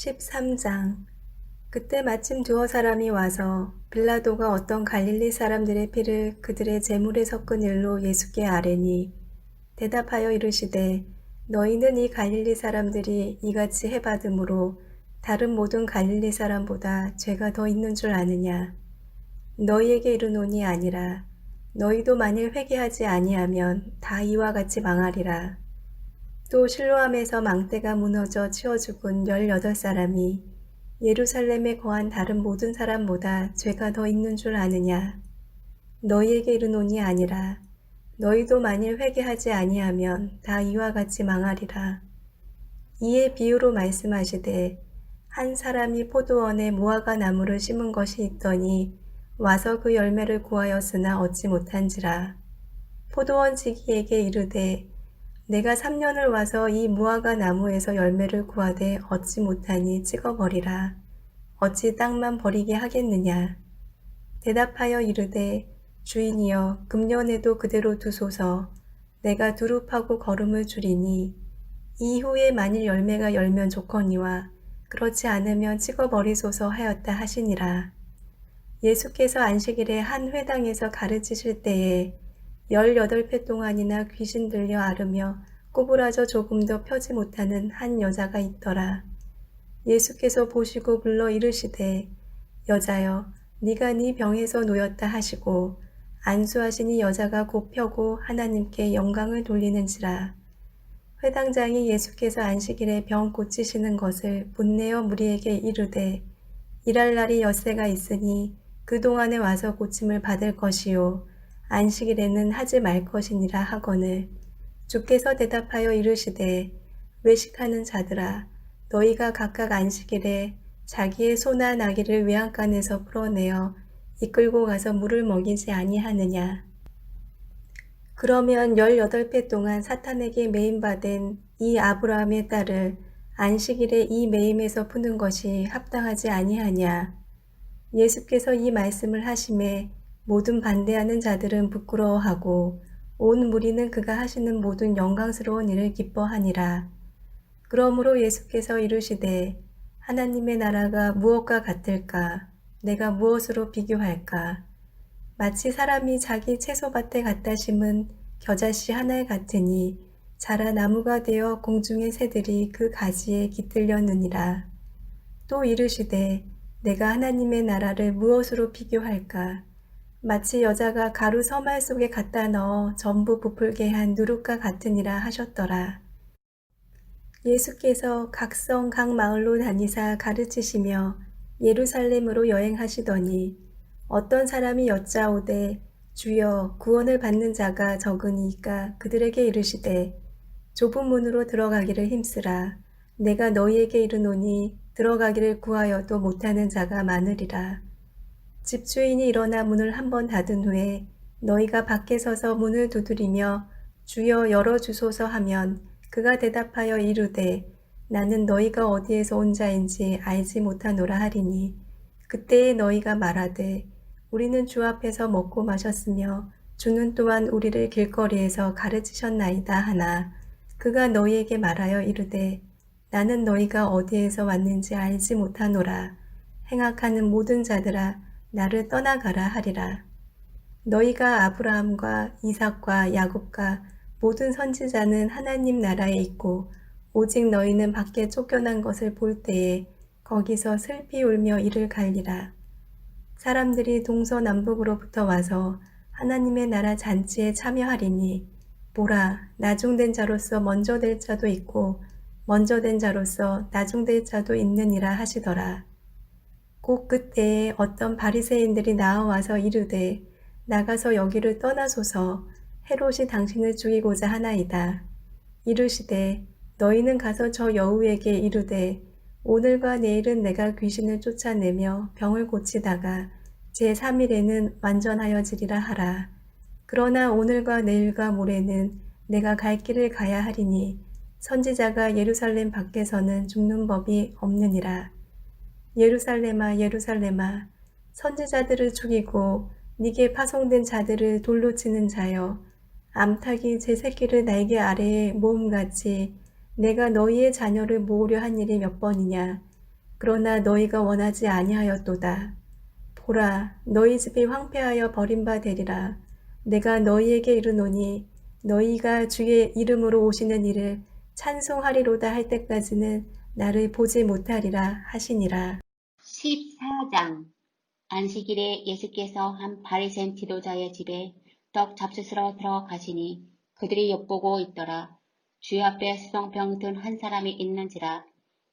13장. 그때 마침 두어 사람이 와서 빌라도가 어떤 갈릴리 사람들의 피를 그들의 제물에 섞은 일로 예수께 아뢰니, 대답하여 이르시되, 너희는 이 갈릴리 사람들이 이같이 해받음으로 다른 모든 갈릴리 사람보다 죄가 더 있는 줄 아느냐? 너희에게 이르노니 아니라. 너희도 만일 회개하지 아니하면 다 이와 같이 망하리라. 또 실로암에서 망대가 무너져 치워 죽은 18사람이 예루살렘에 거한 다른 모든 사람보다 죄가 더 있는 줄 아느냐? 너희에게 이르노니 아니라. 너희도 만일 회개하지 아니하면 다 이와 같이 망하리라. 이에 비유로 말씀하시되, 한 사람이 포도원에 무화과 나무를 심은 것이 있더니 와서 그 열매를 구하였으나 얻지 못한지라. 포도원 지기에게 이르되, 내가 3년을 와서 이 무화과 나무에서 열매를 구하되 얻지 못하니 찍어버리라. 어찌 땅만 버리게 하겠느냐? 대답하여 이르되, 주인이여, 금년에도 그대로 두소서. 내가 두릅하고 거름을 주리니 이후에 만일 열매가 열면 좋거니와 그렇지 않으면 찍어버리소서 하였다 하시니라. 예수께서 안식일에 한 회당에서 가르치실 때에 18회 동안이나 귀신 들려 앓으며 꼬부라져 조금도 펴지 못하는 한 여자가 있더라. 예수께서 보시고 불러 이르시되, 여자여, 네가 네 병에서 놓였다 하시고 안수하시니 여자가 곧 펴고 하나님께 영광을 돌리는지라. 회당장이 예수께서 안식일에 병 고치시는 것을 본내어 무리에게 이르되, 일할 날이 엿새가 있으니 그 동안에 와서 고침을 받을 것이요 안식일에는 하지 말 것이니라 하거늘, 주께서 대답하여 이르시되, 외식하는 자들아, 너희가 각각 안식일에 자기의 소나 나귀를 외양간에서 풀어내어 이끌고 가서 물을 먹이지 아니하느냐? 그러면 18배 동안 사탄에게 매임받은 이 아브라함의 딸을 안식일에 이 매임에서 푸는 것이 합당하지 아니하냐? 예수께서 이 말씀을 하심에 모든 반대하는 자들은 부끄러워하고 온 무리는 그가 하시는 모든 영광스러운 일을 기뻐하니라. 그러므로 예수께서 이르시되, 하나님의 나라가 무엇과 같을까? 내가 무엇으로 비교할까? 마치 사람이 자기 채소밭에 갖다 심은 겨자씨 하나에 같으니 자라 나무가 되어 공중의 새들이 그 가지에 깃들렸느니라. 또 이르시되, 내가 하나님의 나라를 무엇으로 비교할까? 마치 여자가 가루 서말 속에 갖다 넣어 전부 부풀게 한 누룩과 같으니라 하셨더라. 예수께서 각 성 각 마을로 다니사 가르치시며 예루살렘으로 여행하시더니 어떤 사람이 여짜오되, 주여, 구원을 받는 자가 적으니까 그들에게 이르시되, 좁은 문으로 들어가기를 힘쓰라. 내가 너희에게 이르노니 들어가기를 구하여도 못하는 자가 많으리라. 집주인이 일어나 문을 한번 닫은 후에 너희가 밖에 서서 문을 두드리며 주여 열어주소서 하면 그가 대답하여 이르되, 나는 너희가 어디에서 온 자인지 알지 못하노라 하리니, 그때에 너희가 말하되, 우리는 주 앞에서 먹고 마셨으며 주는 또한 우리를 길거리에서 가르치셨나이다 하나, 그가 너희에게 말하여 이르되, 나는 너희가 어디에서 왔는지 알지 못하노라. 행악하는 모든 자들아, 나를 떠나가라 하리라. 너희가 아브라함과 이삭과 야곱과 모든 선지자는 하나님 나라에 있고 오직 너희는 밖에 쫓겨난 것을 볼 때에 거기서 슬피 울며 이를 갈리라. 사람들이 동서남북으로부터 와서 하나님의 나라 잔치에 참여하리니, 보라, 나중된 자로서 먼저 될 자도 있고 먼저 된 자로서 나중될 자도 있느니라 하시더라. 곧 그때에 어떤 바리새인들이 나와와서 이르되, 나가서 여기를 떠나소서. 헤롯이 당신을 죽이고자 하나이다. 이르시되, 너희는 가서 저 여우에게 이르되, 오늘과 내일은 내가 귀신을 쫓아내며 병을 고치다가 제3일에는 완전하여지리라 하라. 그러나 오늘과 내일과 모레는 내가 갈 길을 가야 하리니 선지자가 예루살렘 밖에서는 죽는 법이 없느니라. 예루살렘아, 예루살렘아, 선지자들을 죽이고 네게 파송된 자들을 돌로 치는 자여, 암탉이 제 새끼를 날개 아래에 모음같이 내가 너희의 자녀를 모으려 한 일이 몇 번이냐? 그러나 너희가 원하지 아니하였도다. 보라, 너희 집이 황폐하여 버림바 되리라. 내가 너희에게 이르노니 너희가 주의 이름으로 오시는 이를 찬송하리로다 할 때까지는 나를 보지 못하리라 하시니라. 14장. 안식일에 예수께서 한 바리새인 지도자의 집에 떡 잡수스러 들어가시니 그들이 엿보고 있더라. 주의 앞에 수송병 든 한 사람이 있는지라.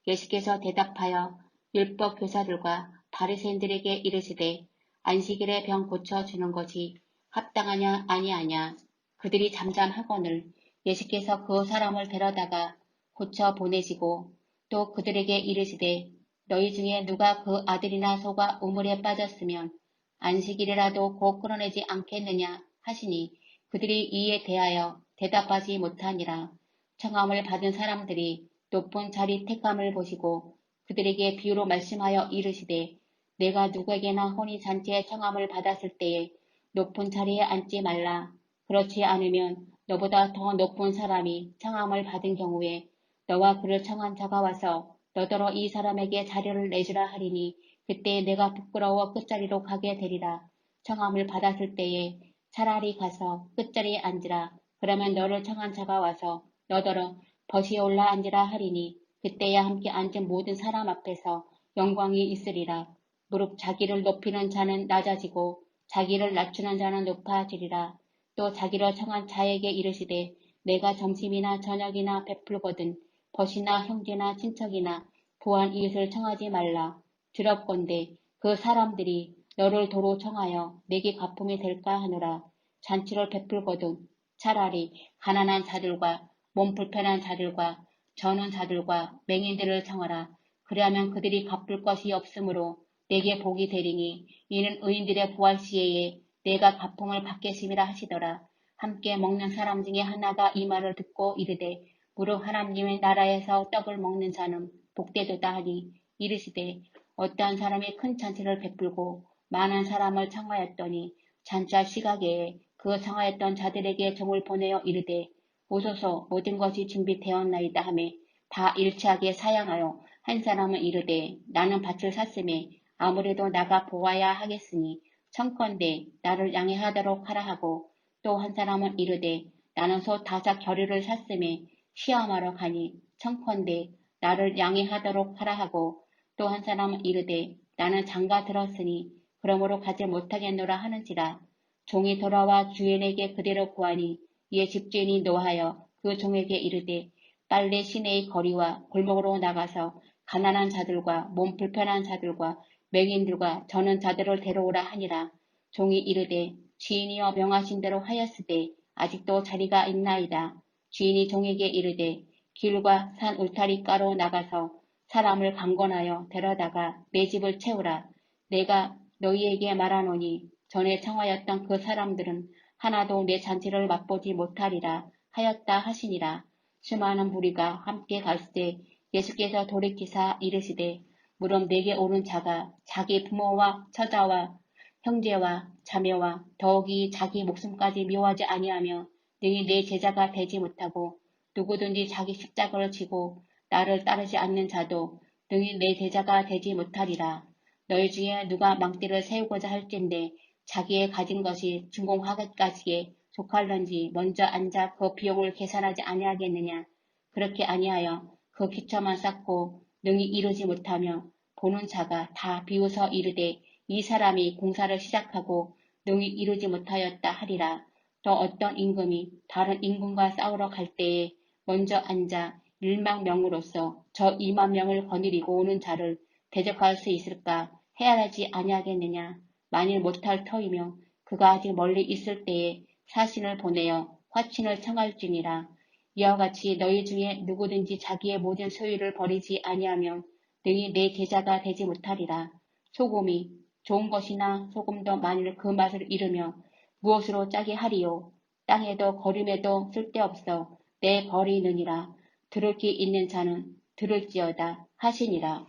예수께서 대답하여 율법 교사들과 바리새인들에게 이르시되 안식일에 병 고쳐 주는 것이 합당하냐 아니하냐. 그들이 잠잠하거늘 예수께서 그 사람을 데려다가 고쳐 보내시고 또 그들에게 이르시되 너희 중에 누가 그 아들이나 소가 우물에 빠졌으면 안식일이라도 곧 끌어내지 않겠느냐 하시니 그들이 이에 대하여 대답하지 못하니라. 청함을 받은 사람들이 높은 자리 택함을 보시고 그들에게 비유로 말씀하여 이르시되 내가 누구에게나 혼인잔치에 청함을 받았을 때에 높은 자리에 앉지 말라. 그렇지 않으면 너보다 더 높은 사람이 청함을 받은 경우에 너와 그를 청한 자가 와서 너더러 이 사람에게 자리를 내주라 하리니 그때 내가 부끄러워 끝자리로 가게 되리라. 청함을 받았을 때에 차라리 가서 끝자리에 앉으라. 그러면 너를 청한 자가 와서 너더러 벗이 올라 앉으라 하리니 그때야 함께 앉은 모든 사람 앞에서 영광이 있으리라. 무릇 자기를 높이는 자는 낮아지고 자기를 낮추는 자는 높아지리라. 또 자기를 청한 자에게 이르시되 내가 점심이나 저녁이나 베풀거든 벗이나 형제나 친척이나 부한 이웃을 청하지 말라. 두렵건대 그 사람들이 너를 도로 청하여 내게 가품이 될까 하노라. 잔치를 베풀거든 차라리 가난한 자들과 몸 불편한 자들과 저는 자들과 맹인들을 청하라. 그리하면 그들이 갚을 것이 없으므로 내게 복이 되리니 이는 의인들의 부활 시에에 내가 가품을 받겠음이라 하시더라. 함께 먹는 사람 중에 하나가 이 말을 듣고 이르되 무릇 하나님의 나라에서 떡을 먹는 자는 복되도다 하니 이르시되 어떠한 사람이 큰 잔치를 베풀고 많은 사람을 청하였더니 잔치할 시각에 그 청하였던 자들에게 종을 보내어 이르되 오소서 모든 것이 준비되었나이다 하매 다 일치하게 사양하여 한 사람은 이르되 나는 밭을 샀음에 아무래도 나가 보아야 하겠으니 청컨대 나를 양해하도록 하라 하고 또 한 사람은 이르되 나는 소 5 겨류를 샀음에 시험하러 가니 청컨대 나를 양해하도록 하라 하고 또 한 사람은 이르되 나는 장가 들었으니 그러므로 가지 못하겠노라 하는지라. 종이 돌아와 주인에게 그대로 구하니 이에 집주인이 노하여 그 종에게 이르되 빨리 시내의 거리와 골목으로 나가서 가난한 자들과 몸 불편한 자들과 맹인들과 저는 자들을 데려오라 하니라. 종이 이르되 주인이여 명하신 대로 하였으되 아직도 자리가 있나이다. 주인이 종에게 이르되 길과 산 울타리가로 나가서 사람을 강권하여 데려다가 내 집을 채우라. 내가 너희에게 말하노니 전에 청하였던 그 사람들은 하나도 내 잔치를 맛보지 못하리라 하였다 하시니라. 수많은 무리가 함께 갈새 예수께서 돌이키사 이르시되 무릇 내게 오는 자가 자기 부모와 처자와 형제와 자매와 더욱이 자기 목숨까지 미워하지 아니하며 능히 내 제자가 되지 못하고 누구든지 자기 십자가를 지고 나를 따르지 않는 자도 능히 내 제자가 되지 못하리라. 너희 중에 누가 망대를 세우고자 할진대 자기의 가진 것이 준공하기까지에 족할런지 먼저 앉아 그 비용을 계산하지 아니하겠느냐. 그렇게 아니하여 그 기초만 쌓고 능히 이루지 못하며 보는 자가 다 비웃어 이르되 이 사람이 공사를 시작하고 능히 이루지 못하였다 하리라. 또 어떤 임금이 다른 임금과 싸우러 갈 때에 먼저 앉아 1만 명으로서 저 2만 명을 거느리고 오는 자를 대적할 수 있을까 헤아리지 아니하겠느냐. 만일 못할 터이며 그가 아직 멀리 있을 때에 사신을 보내어 화친을 청할지니라. 이와 같이 너희 중에 누구든지 자기의 모든 소유를 버리지 아니하면 능히 내 제자가 되지 못하리라. 소금이 좋은 것이나 소금도 만일 그 맛을 잃으며 무엇으로 짜게 하리요. 땅에도 거름에도 쓸데없어 내 버리느니라. 들을 귀 있는 자는 들을지어다 하시니라.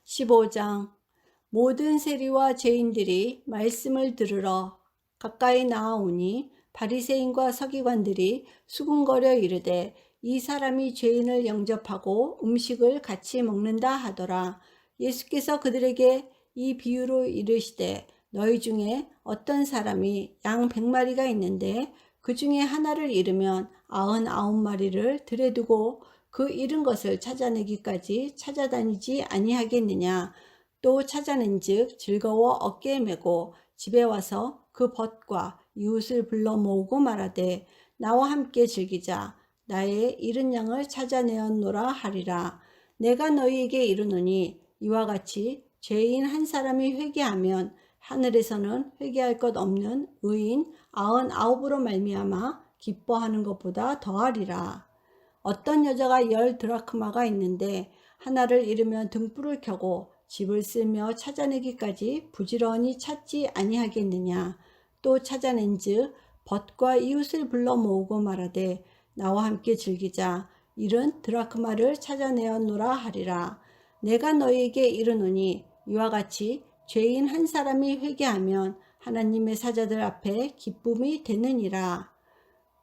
15장. 모든 세리와 죄인들이 말씀을 들으러 가까이 나아오니 바리새인과 서기관들이 수군거려 이르되 이 사람이 죄인을 영접하고 음식을 같이 먹는다 하더라. 예수께서 그들에게 이 비유로 이르시되 너희 중에 어떤 사람이 양 100마리가 있는데 그 중에 하나를 잃으면 99마리를 들에 두고 그 잃은 것을 찾아내기까지 찾아다니지 아니하겠느냐. 또 찾아낸즉 즐거워 어깨에 메고 집에 와서 그 벗과 이웃을 불러 모으고 말하되 나와 함께 즐기자. 나의 잃은 양을 찾아내었노라 하리라. 내가 너희에게 이르노니 이와 같이 죄인 한 사람이 회개하면 하늘에서는 회개할 것 없는 의인 99으로 말미암아 기뻐하는 것보다 더하리라. 어떤 여자가 10드라크마가 있는데 하나를 잃으면 등불을 켜고 집을 쓸며 찾아내기까지 부지런히 찾지 아니하겠느냐. 또 찾아낸즉 벗과 이웃을 불러 모으고 말하되 나와 함께 즐기자. 잃은 드라크마를 찾아내었노라 하리라. 내가 너희에게 이르노니 이와 같이 죄인 한 사람이 회개하면 하나님의 사자들 앞에 기쁨이 되느니라.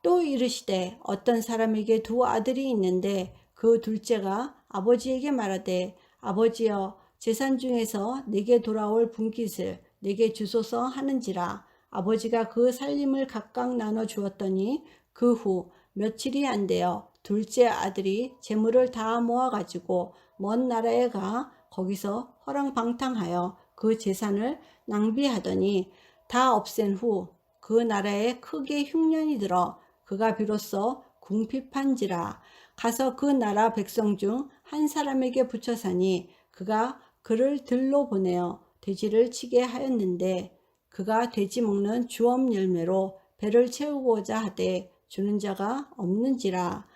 또 이르시되 어떤 사람에게 2 아들이 있는데 그 둘째가 아버지에게 말하되 아버지여 재산 중에서 내게 돌아올 분깃을 내게 주소서 하는지라. 아버지가 그 살림을 각각 나눠 주었더니 그 후 며칠이 안 되어 둘째 아들이 재물을 다 모아 가지고 먼 나라에 가 거기서 허랑방탕하여 그 재산을 낭비하더니 다 없앤 후 그 나라에 크게 흉년이 들어 그가 비로소 궁핍한지라. 가서 그 나라 백성 중 한 사람에게 붙여 사니 그가 그를 들로 보내어 돼지를 치게 하였는데 그가 돼지 먹는 주엄 열매로 배를 채우고자 하되 주는 자가 없는지라.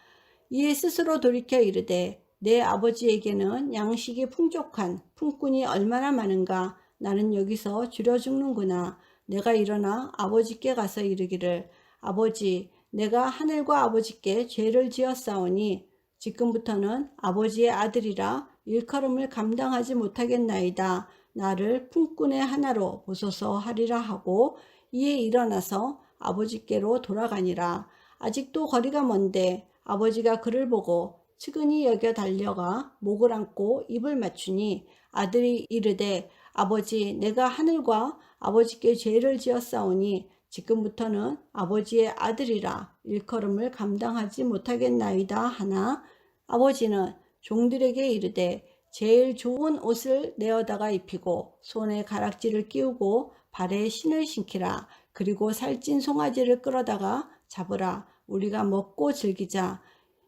이에 스스로 돌이켜 이르되 내 아버지에게는 양식이 풍족한 품꾼이 얼마나 많은가. 나는 여기서 줄여 죽는구나. 내가 일어나 아버지께 가서 이르기를 아버지 내가 하늘과 아버지께 죄를 지었사오니 지금부터는 아버지의 아들이라 일컬음을 감당하지 못하겠나이다. 나를 품꾼의 하나로 보소서 하리라 하고 이에 일어나서 아버지께로 돌아가니라. 아직도 거리가 먼데 아버지가 그를 보고 측은히 여겨 달려가 목을 안고 입을 맞추니 아들이 이르되 아버지 내가 하늘과 아버지께 죄를 지었사오니 지금부터는 아버지의 아들이라 일컬음을 감당하지 못하겠나이다 하나 아버지는 종들에게 이르되 제일 좋은 옷을 내어다가 입히고 손에 가락지를 끼우고 발에 신을 신기라. 그리고 살찐 송아지를 끌어다가 잡으라. 우리가 먹고 즐기자.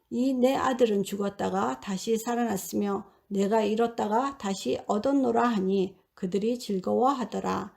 이 내 아들은 죽었다가 다시 살아났으며 내가 잃었다가 다시 얻었노라 하니 그들이 즐거워하더라.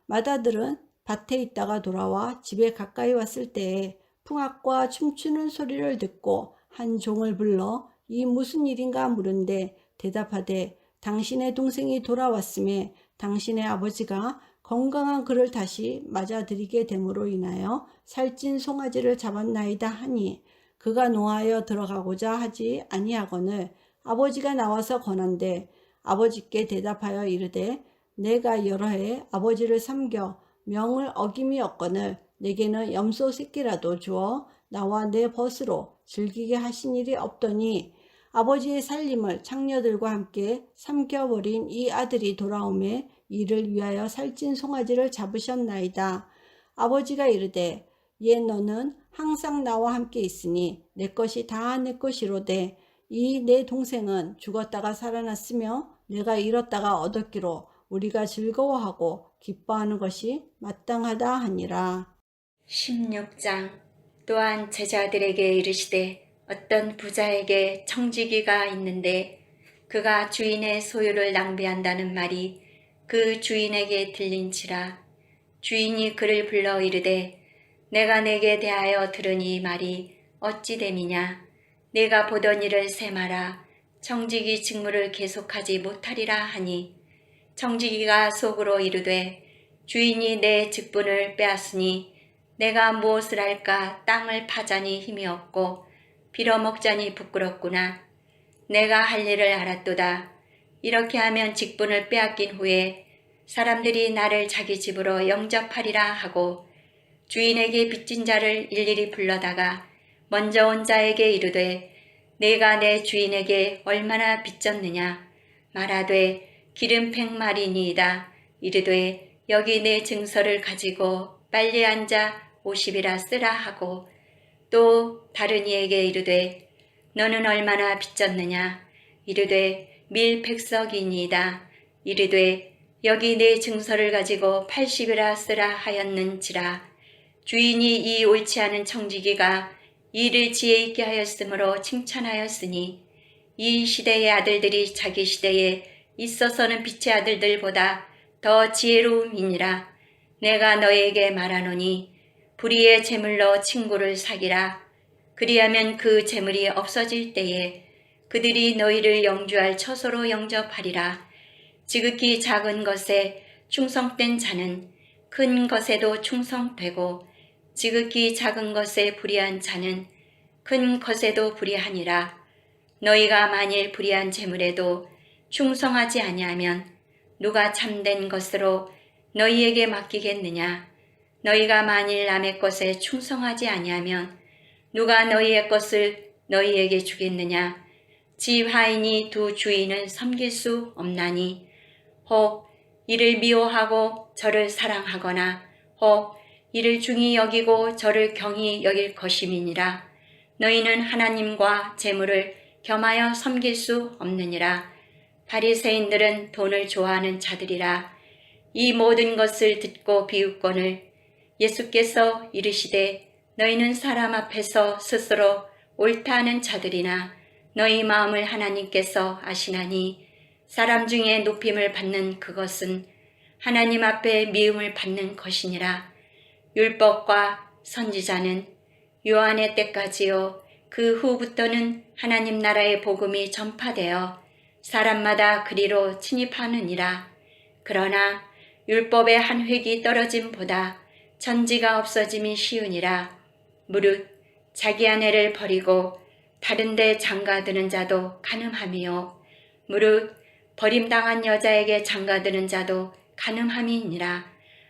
맏아들은 밭에 있다가 돌아와 집에 가까이 왔을 때에 풍악과 춤추는 소리를 듣고 한 종을 불러 이 무슨 일인가 물은데 대답하되 당신의 동생이 돌아왔음에 당신의 아버지가 건강한 그를 다시 맞아들이게 됨으로 인하여 살찐 송아지를 잡았나이다 하니 그가 노하여 들어가고자 하지 아니하거늘 아버지가 나와서 권한대 아버지께 대답하여 이르되 내가 여러 해 아버지를 섬겨 명을 어김이 없거늘 내게는 염소 새끼라도 주어 나와 내 벗으로 즐기게 하신 일이 없더니 아버지의 살림을 창녀들과 함께 삼켜버린 이 아들이 돌아오매 이를 위하여 살찐 송아지를 잡으셨나이다. 아버지가 이르되 얘 너는 항상 나와 함께 있으니 내 것이 다 내 것이로되 이 내 동생은 죽었다가 살아났으며 내가 잃었다가 얻었기로 우리가 즐거워하고 기뻐하는 것이 마땅하다 하니라. 16장. 또한 제자들에게 이르시되 어떤 부자에게 청지기가 있는데 그가 주인의 소유를 낭비한다는 말이 그 주인에게 들린지라. 주인이 그를 불러 이르되 내가 내게 대하여 들은 이 말이 어찌 됨이냐. 내가 보던 일을 세마라. 청지기 직무를 계속하지 못하리라 하니 청지기가 속으로 이르되 주인이 내 직분을 빼앗으니 내가 무엇을 할까. 땅을 파자니 힘이 없고 빌어먹자니 부끄럽구나. 내가 할 일을 알았도다. 이렇게 하면 직분을 빼앗긴 후에 사람들이 나를 자기 집으로 영접하리라 하고 주인에게 빚진 자를 일일이 불러다가 먼저 온 자에게 이르되 내가 내 주인에게 얼마나 빚졌느냐. 말하되 기름 100마리니이다. 이르되 여기 내 증서를 가지고 빨리 앉아 50이라 쓰라 하고 또 다른 이에게 이르되 너는 얼마나 빚졌느냐. 이르되 밀 100석이니이다. 이르되 여기 내 증서를 가지고 80이라 쓰라 하였는지라. 주인이 이 옳지 않은 청지기가 일을 지혜 있게 하였으므로 칭찬하였으니 이 시대의 아들들이 자기 시대에 있어서는 빛의 아들들보다 더 지혜로움이니라. 내가 너에게 말하노니 불의의 재물로 친구를 사기라. 그리하면 그 재물이 없어질 때에 그들이 너희를 영주할 처소로 영접하리라. 지극히 작은 것에 충성된 자는 큰 것에도 충성되고 지극히 작은 것에 불의한 자는 큰 것에도 불의하니라. 너희가 만일 불의한 재물에도 충성하지 아니하면 누가 참된 것으로 너희에게 맡기겠느냐. 너희가 만일 남의 것에 충성하지 아니하면 누가 너희의 것을 너희에게 주겠느냐. 집 하인이 두 주인은 섬길 수 없나니 혹 이를 미워하고 저를 사랑하거나 혹 이를 중히 여기고 저를 경히 여길 것임이니라. 너희는 하나님과 재물을 겸하여 섬길 수 없느니라. 바리새인들은 돈을 좋아하는 자들이라. 이 모든 것을 듣고 비웃거늘 예수께서 이르시되 너희는 사람 앞에서 스스로 옳다 하는 자들이나 너희 마음을 하나님께서 아시나니 사람 중에 높임을 받는 그것은 하나님 앞에 미움을 받는 것이니라. 율법과 선지자는 요한의 때까지요 그 후부터는 하나님 나라의 복음이 전파되어 사람마다 그리로 침입하느니라. 그러나 율법의 한 획이 떨어짐보다 천지가 없어짐이 쉬우니라. 무릇 자기 아내를 버리고 다른 데 장가드는 자도 가늠함이요 무릇 버림당한 여자에게 장가드는 자도 가늠함이니라.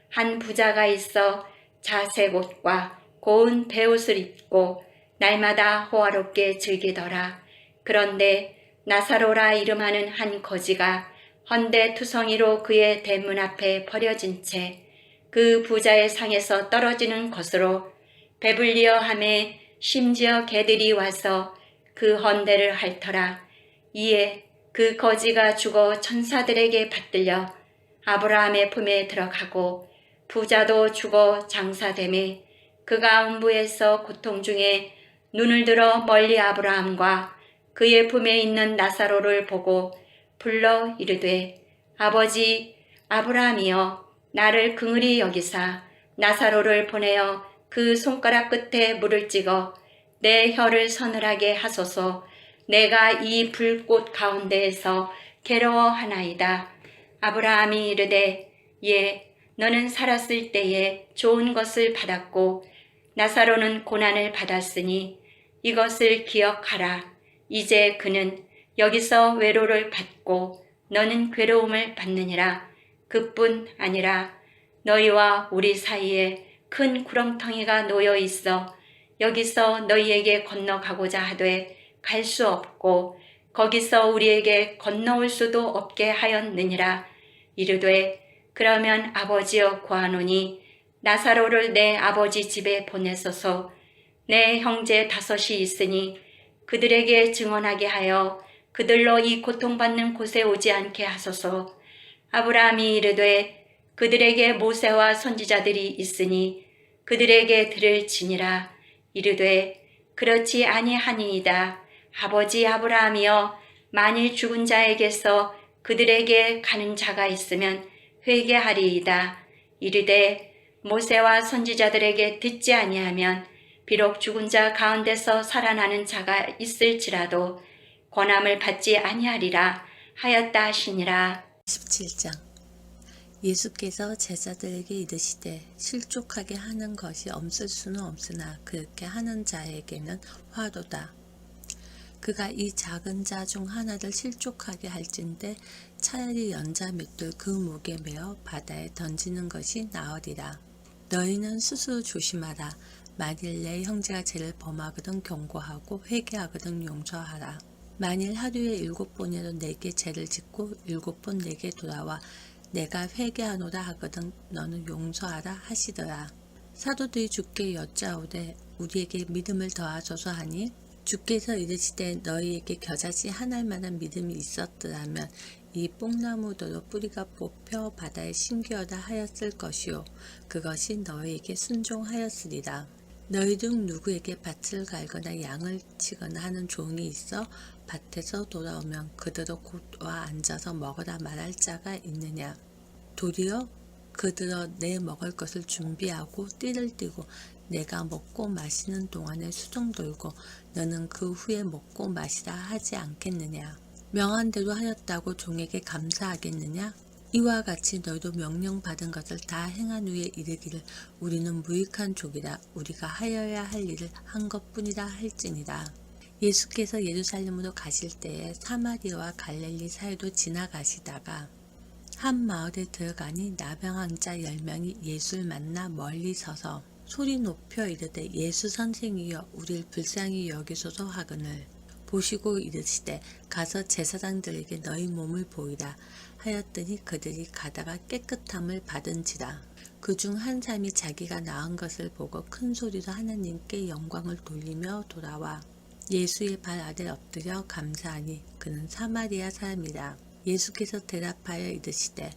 한 부자가 있어 자색 옷과 고운 베옷을 입고 날마다 호화롭게 즐기더라. 그런데 나사로라 이름하는 한 거지가 헌데 투성이로 그의 대문 앞에 버려진 채 그 부자의 상에서 떨어지는 것으로 배불리어 하매 심지어 개들이 와서 그 헌대를 핥더라. 이에 그 거지가 죽어 천사들에게 받들려 아브라함의 품에 들어가고 부자도 죽어 장사되매 그가 음부에서 고통 중에 눈을 들어 멀리 아브라함과 그의 품에 있는 나사로를 보고 불러 이르되 아버지 아브라함이여 나를 긍휼히 여기사 나사로를 보내어 그 손가락 끝에 물을 찍어 내 혀를 서늘하게 하소서. 내가 이 불꽃 가운데에서 괴로워하나이다. 아브라함이 이르되 예 너는 살았을 때에 좋은 것을 받았고 나사로는 고난을 받았으니 이것을 기억하라. 이제 그는 여기서 외로를 받고 너는 괴로움을 받느니라. 그뿐 아니라 너희와 우리 사이에 큰 구렁텅이가 놓여 있어 여기서 너희에게 건너가고자 하되 갈 수 없고 거기서 우리에게 건너올 수도 없게 하였느니라. 이르되 그러면 아버지여 구하노니 나사로를 내 아버지 집에 보내소서. 내 형제 5이 있으니 그들에게 증언하게 하여 그들로 이 고통받는 곳에 오지 않게 하소서. 아브라함이 이르되 그들에게 모세와 선지자들이 있으니 그들에게 들을지니라. 이르되 그렇지 아니하니이다. 아버지 아브라함이여 만일 죽은 자에게서 그들에게 가는 자가 있으면 회개하리이다. 이르되 모세와 선지자들에게 듣지 아니하면 비록 죽은 자 가운데서 살아나는 자가 있을지라도 권함을 받지 아니하리라 하였다 하시니라. 17장 예수께서 제자들에게 이르시되 실족하게 하는 것이 없을 수는 없으나 그렇게 하는 자에게는 화도다. 그가 이 작은 자 중 하나를 실족하게 할진대 차라리 연자 밑돌 그 목에 메어 바다에 던지는 것이 나으리라. 너희는 스스로 조심하라. 만일 내 형제가 죄를 범하거든 경고하고 회개하거든 용서하라. 만일 하루에 7번이라도 내게 죄를 짓고 7번 내게 돌아와 내가 회개하노라 하거든 너는 용서하라 하시더라. 사도들이 주께 여짜오되 우리에게 믿음을 더하소서 하니 주께서 이르시되 너희에게 겨자씨 하나일 만한 믿음이 있었더라면 이 뽕나무더러 뿌리가 뽑혀 바다에 심기어다 하였을 것이요 그것이 너희에게 순종하였으리라. 너희 중 누구에게 밭을 갈거나 양을 치거나 하는 종이 있어 밭에서 돌아오면 그대로 곧 와 앉아서 먹으라 말할 자가 있느냐. 도리어 그들어 내 먹을 것을 준비하고 띠를 띠고 내가 먹고 마시는 동안에 수종 돌고 너는 그 후에 먹고 마시라 하지 않겠느냐. 명한 대로 하였다고 종에게 감사하겠느냐. 이와 같이 너희도 명령받은 것을 다 행한 후에 이르기를 우리는 무익한 족이라 우리가 하여야 할 일을 한 것뿐이라 할지니라. 예수께서 예루살렘으로 가실 때에 사마리아와 갈릴리 사이로 지나가시다가 한 마을에 들어가니 나병한 자 10명이 예수를 만나 멀리 서서 소리 높여 이르되 예수 선생이여 우리를 불쌍히 여기소서 하거늘 보시고 이르시되 가서 제사장들에게 너희 몸을 보이라 하였더니 그들이 가다가 깨끗함을 받은지라. 그중 한 사람이 자기가 나은 것을 보고 큰 소리로 하나님께 영광을 돌리며 돌아와 예수의 발 아래 엎드려 감사하니 그는 사마리아 사람이라. 예수께서 대답하여 이르시되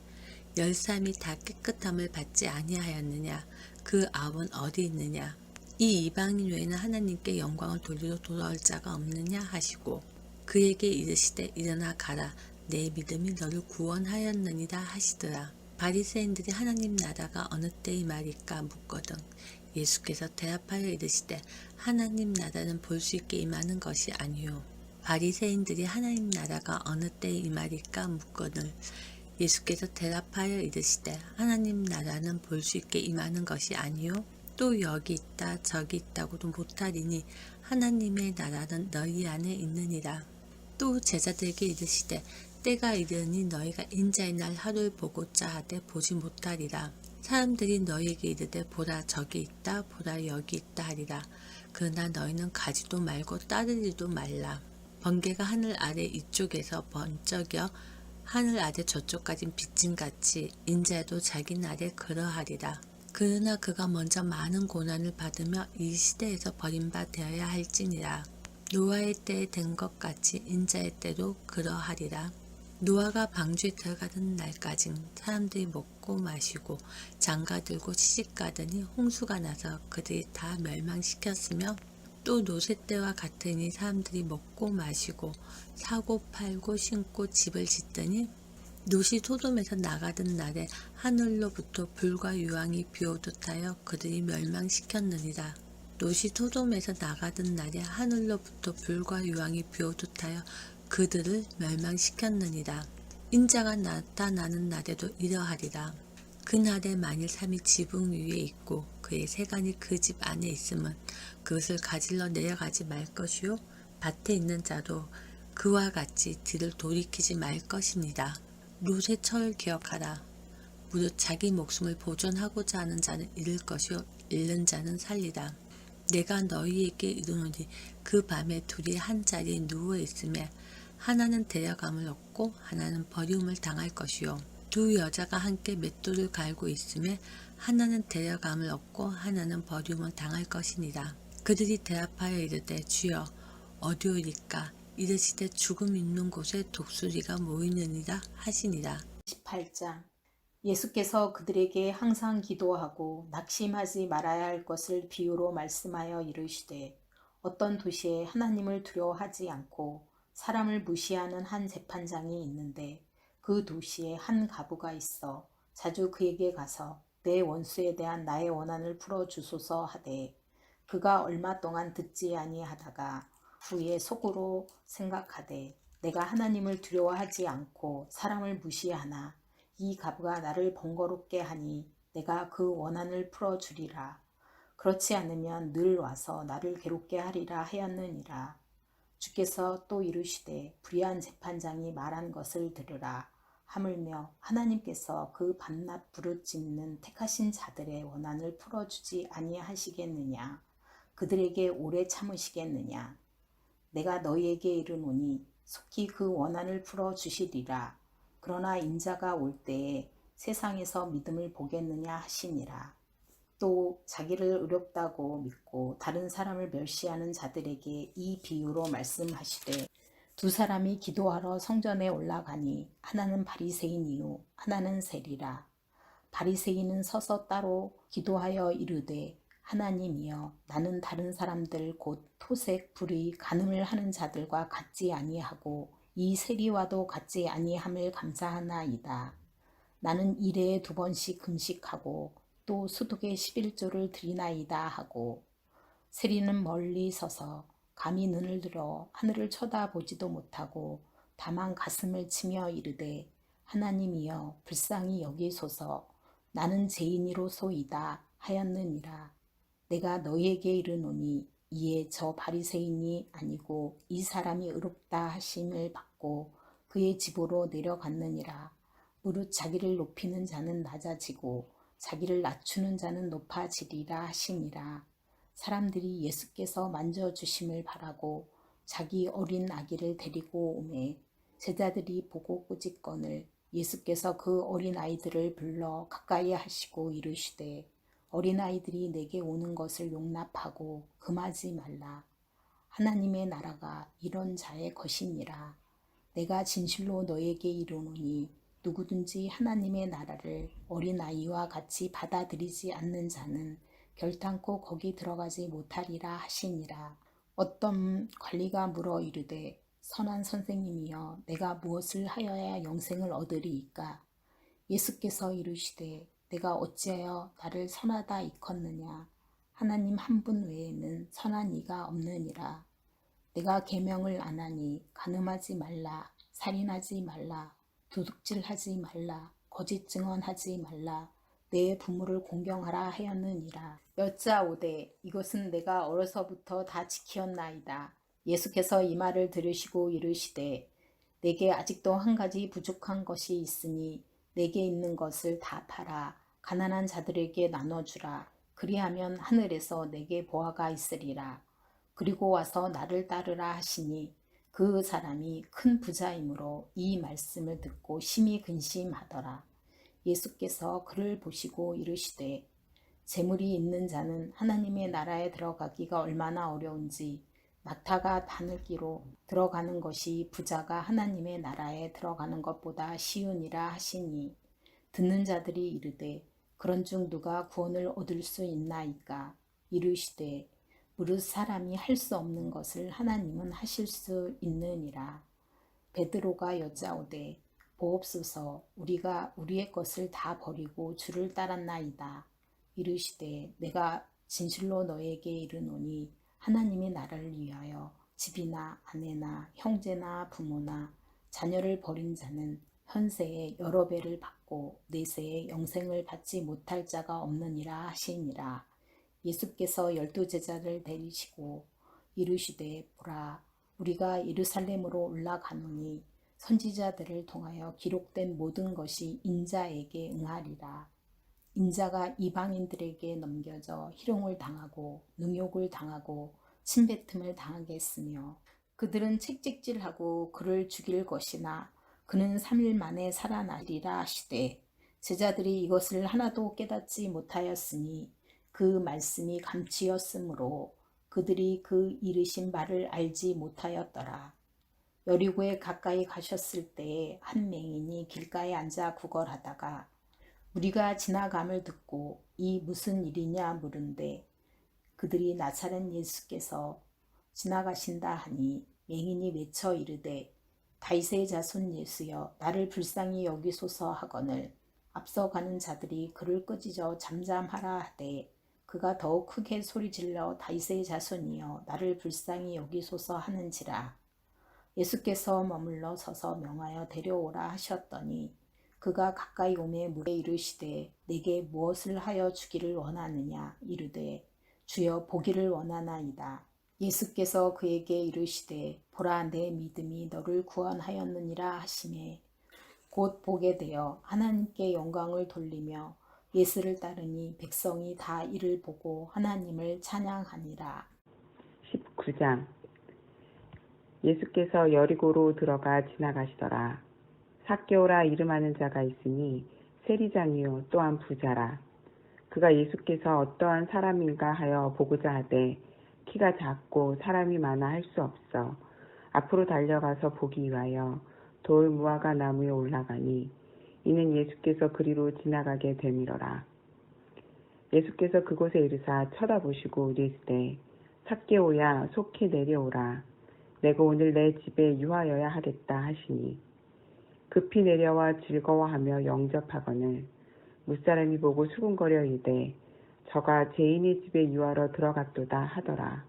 10사람이 다 깨끗함을 받지 아니하였느냐. 그 아홉은 어디 있느냐. 이 이방인 외에는 하나님께 영광을 돌리러 돌아올 자가 없느냐 하시고 그에게 이르시되 일어나 가라 내 믿음이 너를 구원하였느니라 하시더라. 바리새인들이 하나님 나라가 어느 때의 말일까 묻거든 예수께서 대답하여 이르시되 하나님 나라는 볼 수 있게 임하는 것이 아니요. 바리새인들이 하나님 나라가 어느 때의 이 말일까 묻거늘 예수께서 대답하여 이르시되 하나님 나라는 볼 수 있게 임하는 것이 아니요. 또 여기 있다 저기 있다고도 못하리니 하나님의 나라는 너희 안에 있느니라. 또 제자들에게 이르시되 때가 이르니 너희가 인자의 날 하루를 보고자 하되 보지 못하리라. 사람들이 너희에게 이르되 보라 저기 있다 보라 여기 있다 하리라. 그러나 너희는 가지도 말고 따르지도 말라. 번개가 하늘 아래 이쪽에서 번쩍여 하늘 아래 저쪽까진 빛짐같이 인자도 자기 날에 그러하리라. 그러나 그가 먼저 많은 고난을 받으며 이 시대에서 버림받아야 할지니라. 노아의 때에 된 것 같이 인자의 때도 그러하리라. 노아가 방주에 들어가던 날까지 사람들이 먹고 마시고 장가들고 시집가더니 홍수가 나서 그들이 다 멸망시켰으며 또 노세 때와 같으니 사람들이 먹고 마시고 사고 팔고 신고 집을 짓더니 롯이 소돔에서 나가던 날에 하늘로부터 불과 유황이 비오듯 하여 그들이 멸망시켰느니라. 롯이 소돔에서 나가던 날에 하늘로부터 불과 유황이 비오듯 하여 그들을 멸망시켰느니라. 인자가 나타나는 날에도 이러하리라. 그날에 만일 삶이 지붕 위에 있고 그의 세간이 그 집 안에 있으면 그것을 가질러 내려가지 말 것이요 밭에 있는 자도 그와 같이 뒤를 돌이키지 말 것이니라. 롯의 철을 기억하라. 무릇 자기 목숨을 보존하고자 하는 자는 잃을 것이요 잃는 자는 살리라. 내가 너희에게 이르노니 그 밤에 둘이 한 자리에 누워 있으며 하나는 데려감을 얻고 하나는 버림을 당할 것이요 두 여자가 함께 맷돌을 갈고 있으며 하나는 데려감을 얻고 하나는 버림을 당할 것이니라. 그들이 대답하여 이르되 주여 어디오리까. 이르시되 죽음 있는 곳에 독수리가 모이느니라 하시니라. 18장 예수께서 그들에게 항상 기도하고 낙심하지 말아야 할 것을 비유로 말씀하여 이르시되 어떤 도시에 하나님을 두려워하지 않고 사람을 무시하는 한 재판장이 있는데 그 도시에 한 과부가 있어 자주 그에게 가서 내 원수에 대한 나의 원한을 풀어주소서 하되 그가 얼마 동안 듣지 아니하다가 후에 속으로 생각하되 내가 하나님을 두려워하지 않고 사람을 무시하나 이 과부가 나를 번거롭게 하니 내가 그 원한을 풀어주리라. 그렇지 않으면 늘 와서 나를 괴롭게 하리라 하였느니라. 주께서 또 이르시되 불의한 재판장이 말한 것을 들으라. 하물며 하나님께서 그 밤낮 부르짖는 택하신 자들의 원한을 풀어주지 아니하시겠느냐. 그들에게 오래 참으시겠느냐. 내가 너희에게 이르노니 속히 그 원한을 풀어 주시리라. 그러나 인자가 올 때에 세상에서 믿음을 보겠느냐 하시니라. 또 자기를 의롭다고 믿고 다른 사람을 멸시하는 자들에게 이 비유로 말씀하시되 두 사람이 기도하러 성전에 올라가니 하나는 바리새인이요 하나는 세리라. 바리새인은 서서 따로 기도하여 이르되 하나님이여 나는 다른 사람들 곧 토색 불의 간음을 하는 자들과 같지 아니하고 이 세리와도 같지 아니함을 감사하나이다. 나는 일에 2번씩 금식하고 또 수독에 11조를 드리나이다 하고 세리는 멀리 서서 감히 눈을 들어 하늘을 쳐다보지도 못하고 다만 가슴을 치며 이르되 하나님이여 불쌍히 여기소서 나는 죄인이로소이다 하였느니라. 내가 너희에게 이르노니 이에 저 바리새인이 아니고 이 사람이 의롭다 하심을 받고 그의 집으로 내려갔느니라. 무릇 자기를 높이는 자는 낮아지고 자기를 낮추는 자는 높아지리라 하시니라. 사람들이 예수께서 만져주심을 바라고 자기 어린 아기를 데리고 오매 제자들이 보고 꾸짖거늘 예수께서 그 어린 아이들을 불러 가까이 하시고 이르시되 어린아이들이 내게 오는 것을 용납하고 금하지 말라. 하나님의 나라가 이런 자의 것이니라. 내가 진실로 너에게 이르노니 누구든지 하나님의 나라를 어린아이와 같이 받아들이지 않는 자는 결탄코 거기 들어가지 못하리라 하시니라. 어떤 관리가 물어 이르되 선한 선생님이여 내가 무엇을 하여야 영생을 얻으리이까? 예수께서 이르시되 내가 어찌하여 나를 선하다 일컫느냐? 하나님 한 분 외에는 선한 이가 없느니라. 내가 계명을 안 하니 간음하지 말라, 살인하지 말라, 도둑질하지 말라, 거짓 증언하지 말라, 내 부모를 공경하라 하였느니라. 여짜오되 이것은 내가 어려서부터 다 지켰나이다. 예수께서 이 말을 들으시고 이르시되 내게 아직도 한 가지 부족한 것이 있으니 내게 있는 것을 다 팔아 가난한 자들에게 나눠주라. 그리하면 하늘에서 내게 보화가 있으리라. 그리고 와서 나를 따르라 하시니 그 사람이 큰 부자이므로 이 말씀을 듣고 심히 근심하더라. 예수께서 그를 보시고 이르시되 재물이 있는 자는 하나님의 나라에 들어가기가 얼마나 어려운지 낙타가 바늘기로 들어가는 것이 부자가 하나님의 나라에 들어가는 것보다 쉬우니라 하시니 듣는 자들이 이르되 그런 중 누가 구원을 얻을 수 있나이까? 이르시되 무릇 사람이 할 수 없는 것을 하나님은 하실 수 있느니라. 베드로가 여짜오되 보옵소서 우리가 우리의 것을 다 버리고 주를 따랐나이다. 이르시되 내가 진실로 너에게 이르노니 하나님의 나라를 위하여 집이나 아내나 형제나 부모나 자녀를 버린 자는 현세에 여러 배를 받고 내세에 영생을 받지 못할 자가 없느니라 하시니라. 예수께서 12제자를 데리시고 이르시되 보라 우리가 예루살렘으로 올라가노니 선지자들을 통하여 기록된 모든 것이 인자에게 응하리라. 인자가 이방인들에게 넘겨져 희롱을 당하고 능욕을 당하고 침뱉음을 당하겠으며 그들은 책찍질하고 그를 죽일 것이나 그는 3일 만에 살아나리라 하시되 제자들이 이것을 하나도 깨닫지 못하였으니 그 말씀이 감추었으므로 그들이 그 이르신 바를 알지 못하였더라. 여리고에 가까이 가셨을 때에 한 맹인이 길가에 앉아 구걸하다가 우리가 지나감을 듣고 이 무슨 일이냐 물은데 그들이 나사렛 예수께서 지나가신다 하니 맹인이 외쳐 이르되 다윗의 자손 예수여 나를 불쌍히 여기소서 하거늘 앞서가는 자들이 그를 꾸짖어 잠잠하라 하되 그가 더욱 크게 소리질러 다윗의 자손이여 나를 불쌍히 여기소서 하는지라. 예수께서 머물러 서서 명하여 데려오라 하셨더니 그가 가까이 오매 물에 이르시되 내게 무엇을 하여 주기를 원하느냐 이르되 주여 보기를 원하나이다. 예수께서 그에게 이르시되 보라 내 믿음이 너를 구원하였느니라 하시매 곧 보게 되어 하나님께 영광을 돌리며 예수를 따르니 백성이 다 이를 보고 하나님을 찬양하니라. 19장 예수께서 여리고로 들어가 지나가시더라. 삭개오라 이름하는 자가 있으니 세리장이요 또한 부자라. 그가 예수께서 어떠한 사람인가 하여 보고자 하되 키가 작고 사람이 많아 할 수 없어 앞으로 달려가서 보기 위하여 돌 무화과 나무에 올라가니 이는 예수께서 그리로 지나가게 되밀어라. 예수께서 그곳에 이르사 쳐다보시고 이르시되 삭개오야 속히 내려오라. 내가 오늘 내 집에 유하여야 하겠다 하시니 급히 내려와 즐거워하며 영접하거늘 무사람이 보고 수군거려 이르되 저가 죄인의 집에 유하러 들어갔도다 하더라.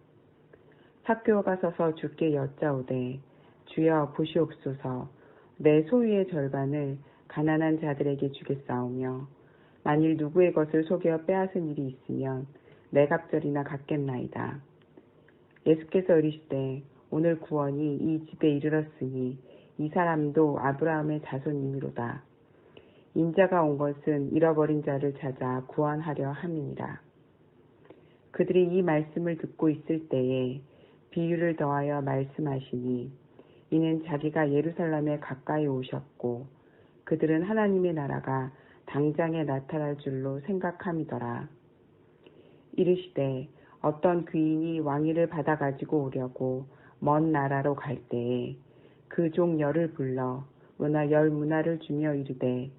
삭개오가 서서 주께 여짜오되 주여 보시옵소서 내 소유의 절반을 가난한 자들에게 주겠사오며 만일 누구의 것을 속여 빼앗은 일이 있으면 내 갑절이나 갚겠나이다. 예수께서 이르시되 오늘 구원이 이 집에 이르렀으니 이 사람도 아브라함의 자손이미로다. 인자가 온 것은 잃어버린 자를 찾아 구원하려 함이니라. 그들이 이 말씀을 듣고 있을 때에 비유를 더하여 말씀하시니 이는 자기가 예루살렘에 가까이 오셨고 그들은 하나님의 나라가 당장에 나타날 줄로 생각함이더라. 이르시되 어떤 귀인이 왕위를 받아 가지고 오려고 먼 나라로 갈 때에 그 종 열을 불러 은하 10문화를 주며 이르되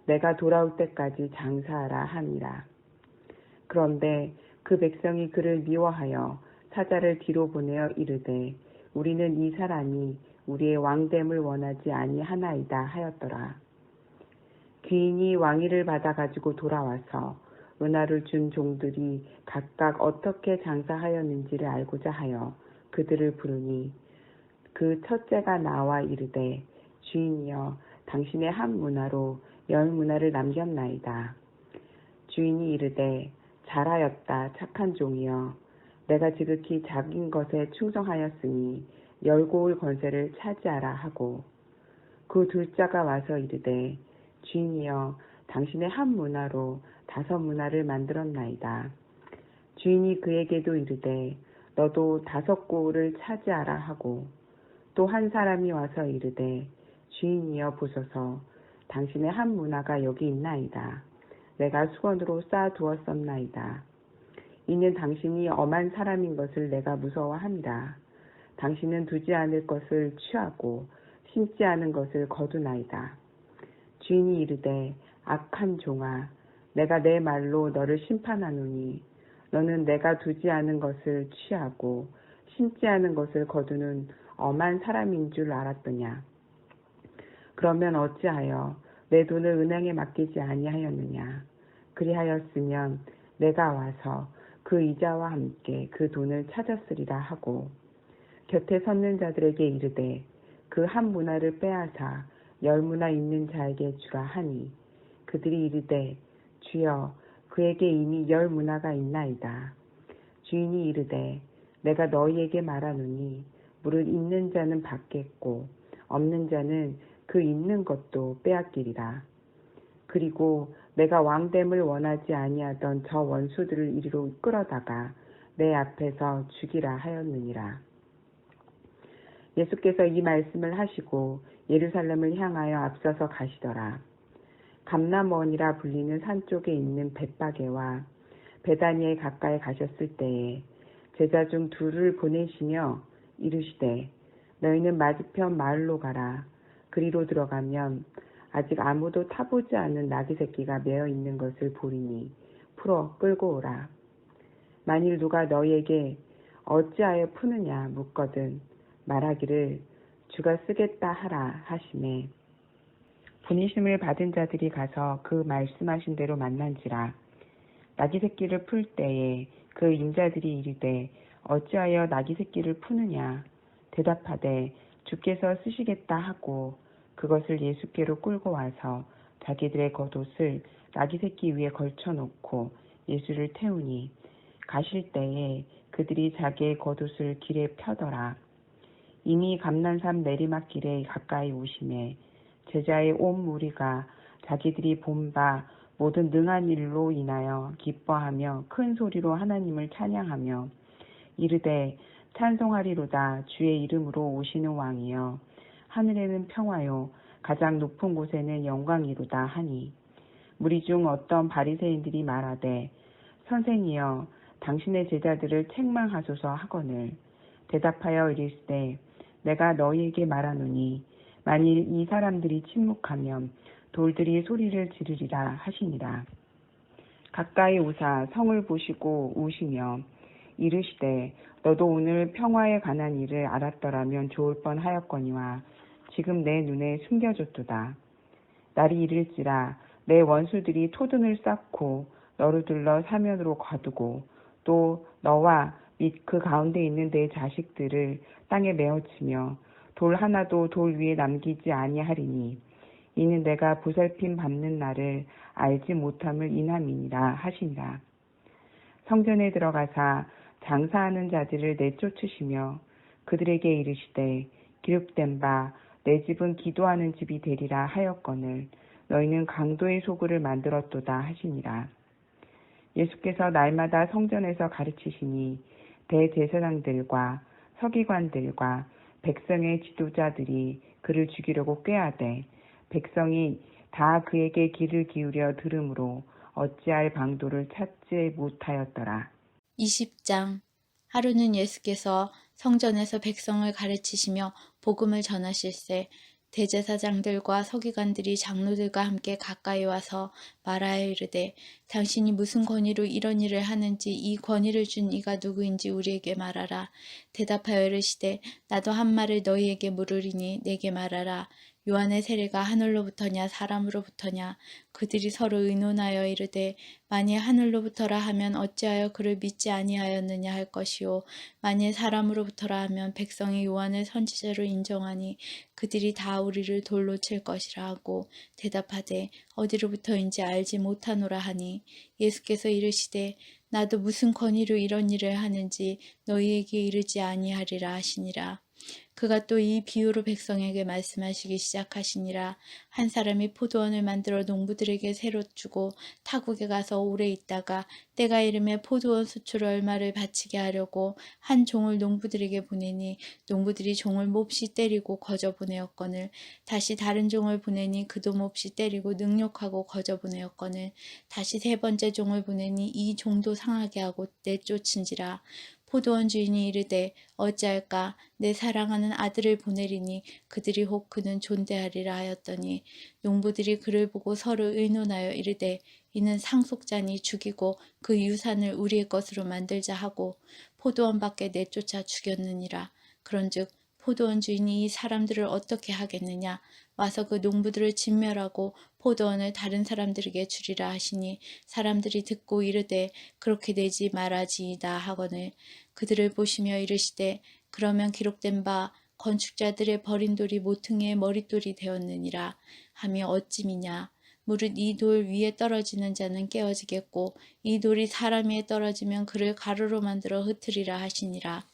내가 돌아올 때까지 장사하라 함이라. 그런데 그 백성이 그를 미워하여 사자를 뒤로 보내어 이르되 우리는 이 사람이 우리의 왕됨을 원하지 아니하나이다 하였더라. 귀인이 왕위를 받아 가지고 돌아와서 은하를 준 종들이 각각 어떻게 장사하였는지를 알고자 하여 그들을 부르니 그 첫째가 나와 이르되 주인이여 당신의 한 문화로 10문화를 남겼나이다. 주인이 이르되 잘하였다 착한 종이여 내가 지극히 작은 것에 충성하였으니 열고울 권세를 차지하라 하고 그 둘째가 와서 이르되 주인이여 당신의 한 문화로 5문화를 만들었나이다. 주인이 그에게도 이르되 너도 5고울을 차지하라 하고 또 한 사람이 와서 이르되 주인이여 보소서 당신의 한 문화가 여기 있나이다. 내가 수건으로 쌓아두었었나이다. 이는 당신이 엄한 사람인 것을 내가 무서워함이라. 당신은 두지 않을 것을 취하고 심지 않은 것을 거두나이다. 주인이 이르되 악한 종아 내가 내 말로 너를 심판하노니 너는 내가 두지 않은 것을 취하고 심지 않은 것을 거두는 엄한 사람인 줄 알았더냐. 그러면 어찌하여 내 돈을 은행에 맡기지 아니하였느냐. 그리하였으면 내가 와서 그 이자와 함께 그 돈을 찾았으리라 하고 곁에 섰는 자들에게 이르되 그 한 문화를 빼앗아 10문화 있는 자에게 주라 하니 그들이 이르되 주여 그에게 이미 10문화가 있나이다. 주인이 이르되 내가 너희에게 말하노니 무릇 있는 자는 받겠고 없는 자는 그 있는 것도 빼앗기리라. 그리고 내가 왕됨을 원하지 아니하던 저 원수들을 이리로 끌어다가 내 앞에서 죽이라 하였느니라. 예수께서 이 말씀을 하시고 예루살렘을 향하여 앞서서 가시더라. 감람원이라 불리는 산 쪽에 있는 벳바게와 베다니에 가까이 가셨을 때에 제자 중 2를 보내시며 이르시되 너희는 맞은편 마을로 가라. 그리로 들어가면 아직 아무도 타보지 않은 나귀 새끼가 매어 있는 것을 보리니 풀어 끌고 오라. 만일 누가 너희에게 어찌하여 푸느냐 묻거든 말하기를 주가 쓰겠다 하라 하시매 보내심을 받은 자들이 가서 그 말씀하신 대로 만난지라. 나귀 새끼를 풀 때에 그 인자들이 이르되 어찌하여 나귀 새끼를 푸느냐 대답하되 주께서 쓰시겠다 하고 그것을 예수께로 끌고 와서 자기들의 겉옷을 나귀 새끼 위에 걸쳐놓고 예수를 태우니 가실 때에 그들이 자기의 겉옷을 길에 펴더라. 이미 감난산 내리막길에 가까이 오심에 제자의 온 무리가 자기들이 본 바 모든 능한 일로 인하여 기뻐하며 큰 소리로 하나님을 찬양하며 이르되 찬송하리로다 주의 이름으로 오시는 왕이여. 하늘에는 평화요 가장 높은 곳에는 영광이로다 하니. 무리 중 어떤 바리새인들이 말하되 선생이여 당신의 제자들을 책망하소서 하거늘. 대답하여 이르시되 내가 너희에게 말하노니 만일 이 사람들이 침묵하면 돌들이 소리를 지르리라 하시니라. 가까이 오사 성을 보시고 우시며 이르시되 너도 오늘 평화에 관한 일을 알았더라면 좋을 뻔하였거니와 지금 내 눈에 숨겨졌도다. 날이 이를지라 내 원수들이 토둔을 쌓고 너를 둘러 사면으로 거두고 또 너와 및 그 가운데 있는 내 자식들을 땅에 메어치며 돌 하나도 돌 위에 남기지 아니하리니 이는 내가 보살핌 받는 날을 알지 못함을 인함이니라 하시니라. 성전에 들어가사 장사하는 자들을 내쫓으시며 그들에게 이르시되 기록된 바 내 집은 기도하는 집이 되리라 하였거늘 너희는 강도의 소굴을 만들었도다 하시니라. 예수께서 날마다 성전에서 가르치시니 대제사장들과 서기관들과 백성의 지도자들이 그를 죽이려고 꾀하되 백성이 다 그에게 귀를 기울여 들으므로 어찌할 방도를 찾지 못하였더라. 20장. 하루는 예수께서 성전에서 백성을 가르치시며 복음을 전하실세 대제사장들과 서기관들이 장로들과 함께 가까이 와서 말하여 이르되 당신이 무슨 권위로 이런 일을 하는지 이 권위를 준 이가 누구인지 우리에게 말하라. 대답하여 이르시되 나도 한 말을 너희에게 물으리니 내게 말하라. 요한의 세례가 하늘로부터냐 사람으로부터냐. 그들이 서로 의논하여 이르되 만일 하늘로부터라 하면 어찌하여 그를 믿지 아니하였느냐 할 것이요 만일 사람으로부터라 하면 백성이 요한을 선지자로 인정하니 그들이 다 우리를 돌로 칠 것이라 하고 대답하되 어디로부터인지 알지 못하노라 하니 예수께서 이르시되 나도 무슨 권위로 이런 일을 하는지 너희에게 이르지 아니하리라 하시니라. 그가 또 이 비유로 백성에게 말씀하시기 시작하시니라. 한 사람이 포도원을 만들어 농부들에게 새로 주고 타국에 가서 오래 있다가 때가 이르매 포도원 수출 얼마를 바치게 하려고 한 종을 농부들에게 보내니 농부들이 종을 몹시 때리고 거저 보내었거늘 다시 다른 종을 보내니 그도 몹시 때리고 능욕하고 거저 보내었거늘 다시 세 번째 종을 보내니 이 종도 상하게 하고 내쫓은지라. 포도원 주인이 이르되 어찌할까 내 사랑하는 아들을 보내리니 그들이 혹 그는 존대하리라 하였더니 농부들이 그를 보고 서로 의논하여 이르되 이는 상속자니 죽이고 그 유산을 우리의 것으로 만들자 하고 포도원 밖에 내쫓아 죽였느니라. 그런즉 포도원 주인이 이 사람들을 어떻게 하겠느냐. 와서 그 농부들을 진멸하고 포도원을 다른 사람들에게 주리라 하시니 사람들이 듣고 이르되 그렇게 되지 말아지이다 하거늘 그들을 보시며 이르시되 그러면 기록된 바 건축자들의 버린 돌이 모퉁이의 머릿돌이 되었느니라 하며 어찌미냐. 무릇 이 돌 위에 떨어지는 자는 깨어지겠고 이 돌이 사람 위에 떨어지면 그를 가루로 만들어 흩으리라 하시니라.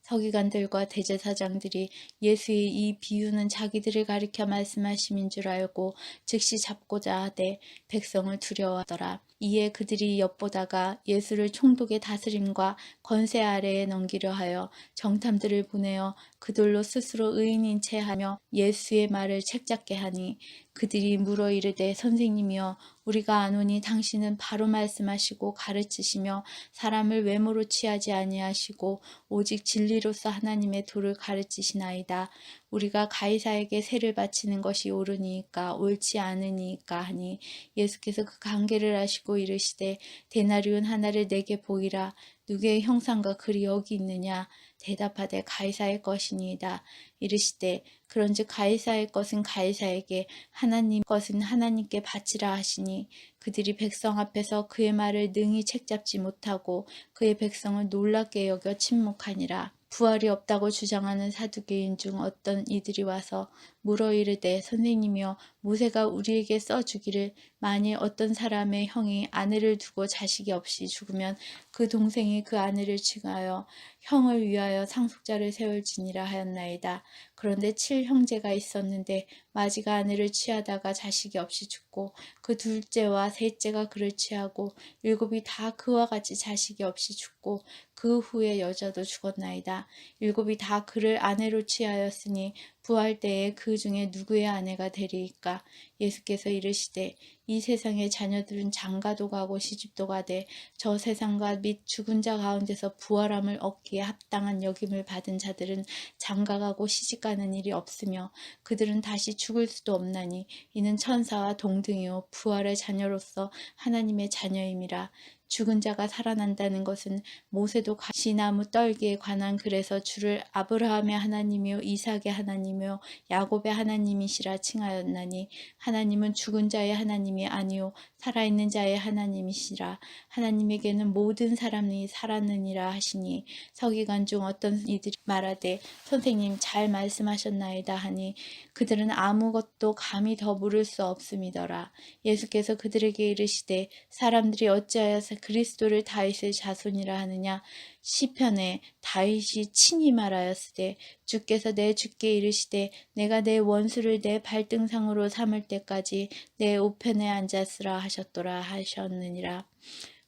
서기관들과 대제사장들이 예수의 이 비유는 자기들을 가리켜 말씀하심인 줄 알고 즉시 잡고자 하되 백성을 두려워하더라. 이에 그들이 엿보다가 예수를 총독의 다스림과 권세 아래에 넘기려 하여 정탐들을 보내어 그들로 스스로 의인인 채 하며 예수의 말을 책잡게 하니 그들이 물어 이르되 선생님이여 우리가 아노니 당신은 바로 말씀하시고 가르치시며 사람을 외모로 취하지 아니하시고 오직 진리로서 하나님의 도를 가르치시나이다. 우리가 가이사에게 세를 바치는 것이 옳으니까 옳지 않으니까 하니 예수께서 그 관계를 아시고 이르시되 데나리온 하나를 내게 보이라. 누구의 형상과 글이 여기 있느냐. 대답하되 가이사의 것이니이다. 이르시되 그런즉 가이사의 것은 가이사에게 하나님 것은 하나님께 바치라 하시니 그들이 백성 앞에서 그의 말을 능히 책잡지 못하고 그의 백성을 놀랍게 여겨 침묵하니라. 부활이 없다고 주장하는 사두개인 중 어떤 이들이 와서 물어 이르되 선생님이여 모세가 우리에게 써주기를 만일 어떤 사람의 형이 아내를 두고 자식이 없이 죽으면 그 동생이 그 아내를 취하여 형을 위하여 상속자를 세울지니라 하였나이다. 그런데 7형제가 있었는데 마지가 아내를 취하다가 자식이 없이 죽고 그 둘째와 셋째가 그를 취하고 7이 다 그와 같이 자식이 없이 죽고 그 후에 여자도 죽었나이다. 7이 다 그를 아내로 취하였으니 부활 때에 그 중에 누구의 아내가 되리이까? 예수께서 이르시되 이 세상의 자녀들은 장가도 가고 시집도 가되 저 세상과 및 죽은 자 가운데서 부활함을 얻기에 합당한 여김을 받은 자들은 장가가고 시집가는 일이 없으며 그들은 다시 죽을 수도 없나니 이는 천사와 동등이요 부활의 자녀로서 하나님의 자녀임이라. 죽은 자가 살아난다는 것은 모세도 가시나무 떨기에 관한 글에서 주를 아브라함의 하나님이요 이삭의 하나님이요 야곱의 하나님이시라 칭하였나니 하나님은 죽은 자의 하나님이 아니요 살아있는 자의 하나님이시라. 하나님에게는 모든 사람이 살았느니라 하시니 서기관 중 어떤 이들이 말하되 선생님 잘 말씀하셨나이다 하니 그들은 아무것도 감히 더 물을 수 없음이더라. 예수께서 그들에게 이르시되 사람들이 어찌하여서 그리스도를 다윗의 자손이라 하느냐? 시편에 다윗이 친히 말하였으되 주께서 내 주께 이르시되 내가 내 원수를 내 발등상으로 삼을 때까지 내 우편에 앉았으라 하셨더라 하셨느니라.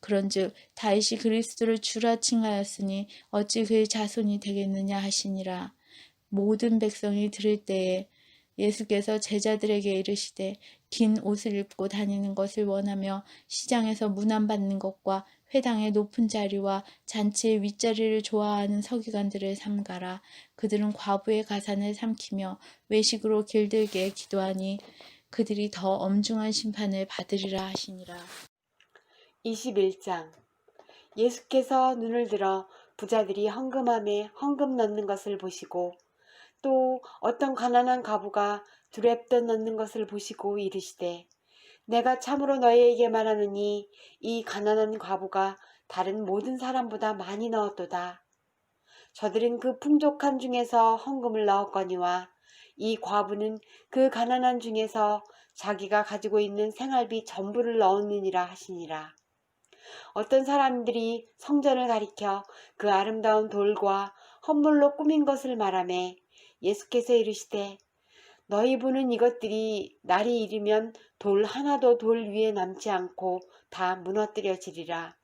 그런즉 다윗이 그리스도를 주라 칭하였으니 어찌 그의 자손이 되겠느냐 하시니라. 모든 백성이 들을 때에 예수께서 제자들에게 이르시되 긴 옷을 입고 다니는 것을 원하며 시장에서 문안받는 것과 회당의 높은 자리와 잔치의 윗자리를 좋아하는 서기관들을 삼가라. 그들은 과부의 가산을 삼키며 외식으로 길들게 기도하니 그들이 더 엄중한 심판을 받으리라 하시니라. 21장 예수께서 눈을 들어 부자들이 헌금함에 헌금 넣는 것을 보시고 또 어떤 가난한 과부가 두렙돈 넣는 것을 보시고 이르시되 내가 참으로 너희에게 말하노니 이 가난한 과부가 다른 모든 사람보다 많이 넣었도다. 저들은 그 풍족한 중에서 헌금을 넣었거니와 이 과부는 그 가난한 중에서 자기가 가지고 있는 생활비 전부를 넣었느니라 하시니라. 어떤 사람들이 성전을 가리켜 그 아름다운 돌과 헌물로 꾸민 것을 말하매 예수께서 이르시되 너희 보는 이것들이 날이 이르면 돌 하나도 돌 위에 남지 않고 다 무너뜨려지리라.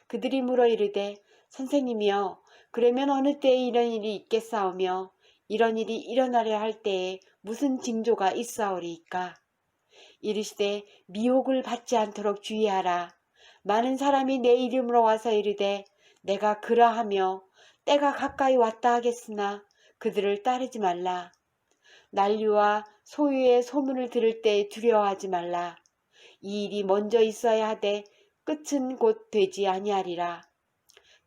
그들이 물어 이르되 선생님이여 그러면 어느 때에 이런 일이 있겠사오며 이런 일이 일어나려 할 때에 무슨 징조가 있사오리이까? 이르시되 미혹을 받지 않도록 주의하라. 많은 사람이 내 이름으로 와서 이르되 내가 그러하며 때가 가까이 왔다 하겠으나 그들을 따르지 말라. 난리와 소유의 소문을 들을 때 두려워하지 말라. 이 일이 먼저 있어야 하되 끝은 곧 되지 아니하리라.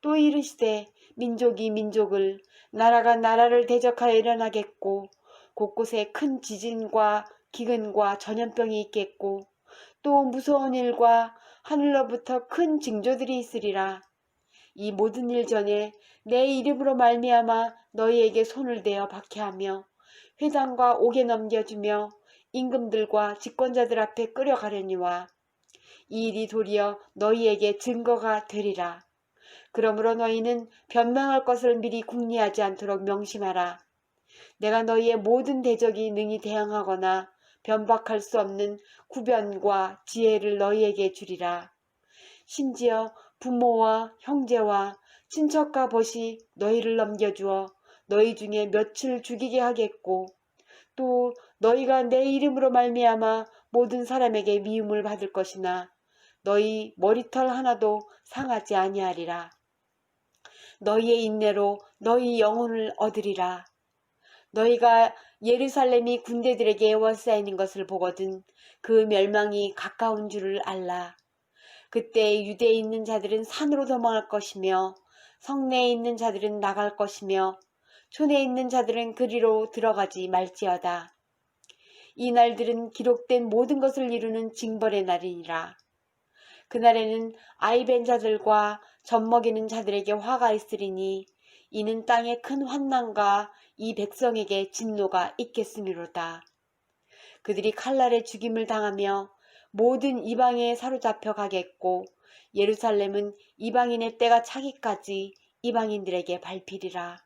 또 이르시되 민족이 민족을 나라가 나라를 대적하여 일어나겠고 곳곳에 큰 지진과 기근과 전염병이 있겠고 또 무서운 일과 하늘로부터 큰 징조들이 있으리라. 이 모든 일 전에 내 이름으로 말미암아 너희에게 손을 대어 박해하며 회당과 옥에 넘겨주며 임금들과 집권자들 앞에 끌어가려니와 이 일이 도리어 너희에게 증거가 되리라. 그러므로 너희는 변명할 것을 미리 궁리하지 않도록 명심하라. 내가 너희의 모든 대적이 능히 대항하거나 변박할 수 없는 구변과 지혜를 너희에게 주리라. 심지어 부모와 형제와 친척과 벗이 너희를 넘겨주어 너희 중에 몇을 죽이게 하겠고 또 너희가 내 이름으로 말미암아 모든 사람에게 미움을 받을 것이나 너희 머리털 하나도 상하지 아니하리라. 너희의 인내로 너희 영혼을 얻으리라. 너희가 예루살렘이 군대들에게 에워싸이는 것을 보거든 그 멸망이 가까운 줄을 알라. 그때 유대에 있는 자들은 산으로 도망할 것이며 성내에 있는 자들은 나갈 것이며 촌에 있는 자들은 그리로 들어가지 말지어다. 이 날들은 기록된 모든 것을 이루는 징벌의 날이니라. 그날에는 아이 벤 자들과 젖먹이는 자들에게 화가 있으리니 이는 땅에 큰 환난과 이 백성에게 진노가 있겠음이로다. 그들이 칼날에 죽임을 당하며 모든 이방에 사로잡혀 가겠고 예루살렘은 이방인의 때가 차기까지 이방인들에게 밟히리라.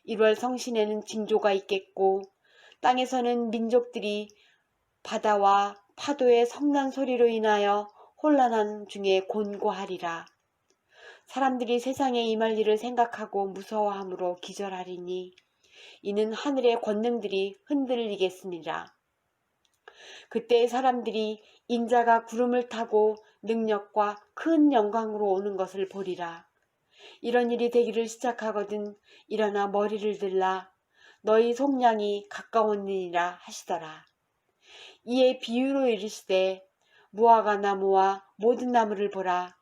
1월 성신에는 징조가 있겠고 땅에서는 민족들이 바다와 파도의 성난 소리로 인하여 혼란한 중에 곤고하리라. 사람들이 세상에 임할 일을 생각하고 무서워함으로 기절하리니 이는 하늘의 권능들이 흔들리겠습니다. 그때 사람들이 인자가 구름을 타고 능력과 큰 영광으로 오는 것을 보리라. 이런 일이 되기를 시작하거든 일어나 머리를 들라 너희 속량이 가까웠느니라 하시더라. 이에 비유로 이르시되 무화과 나무와 모든 나무를 보라.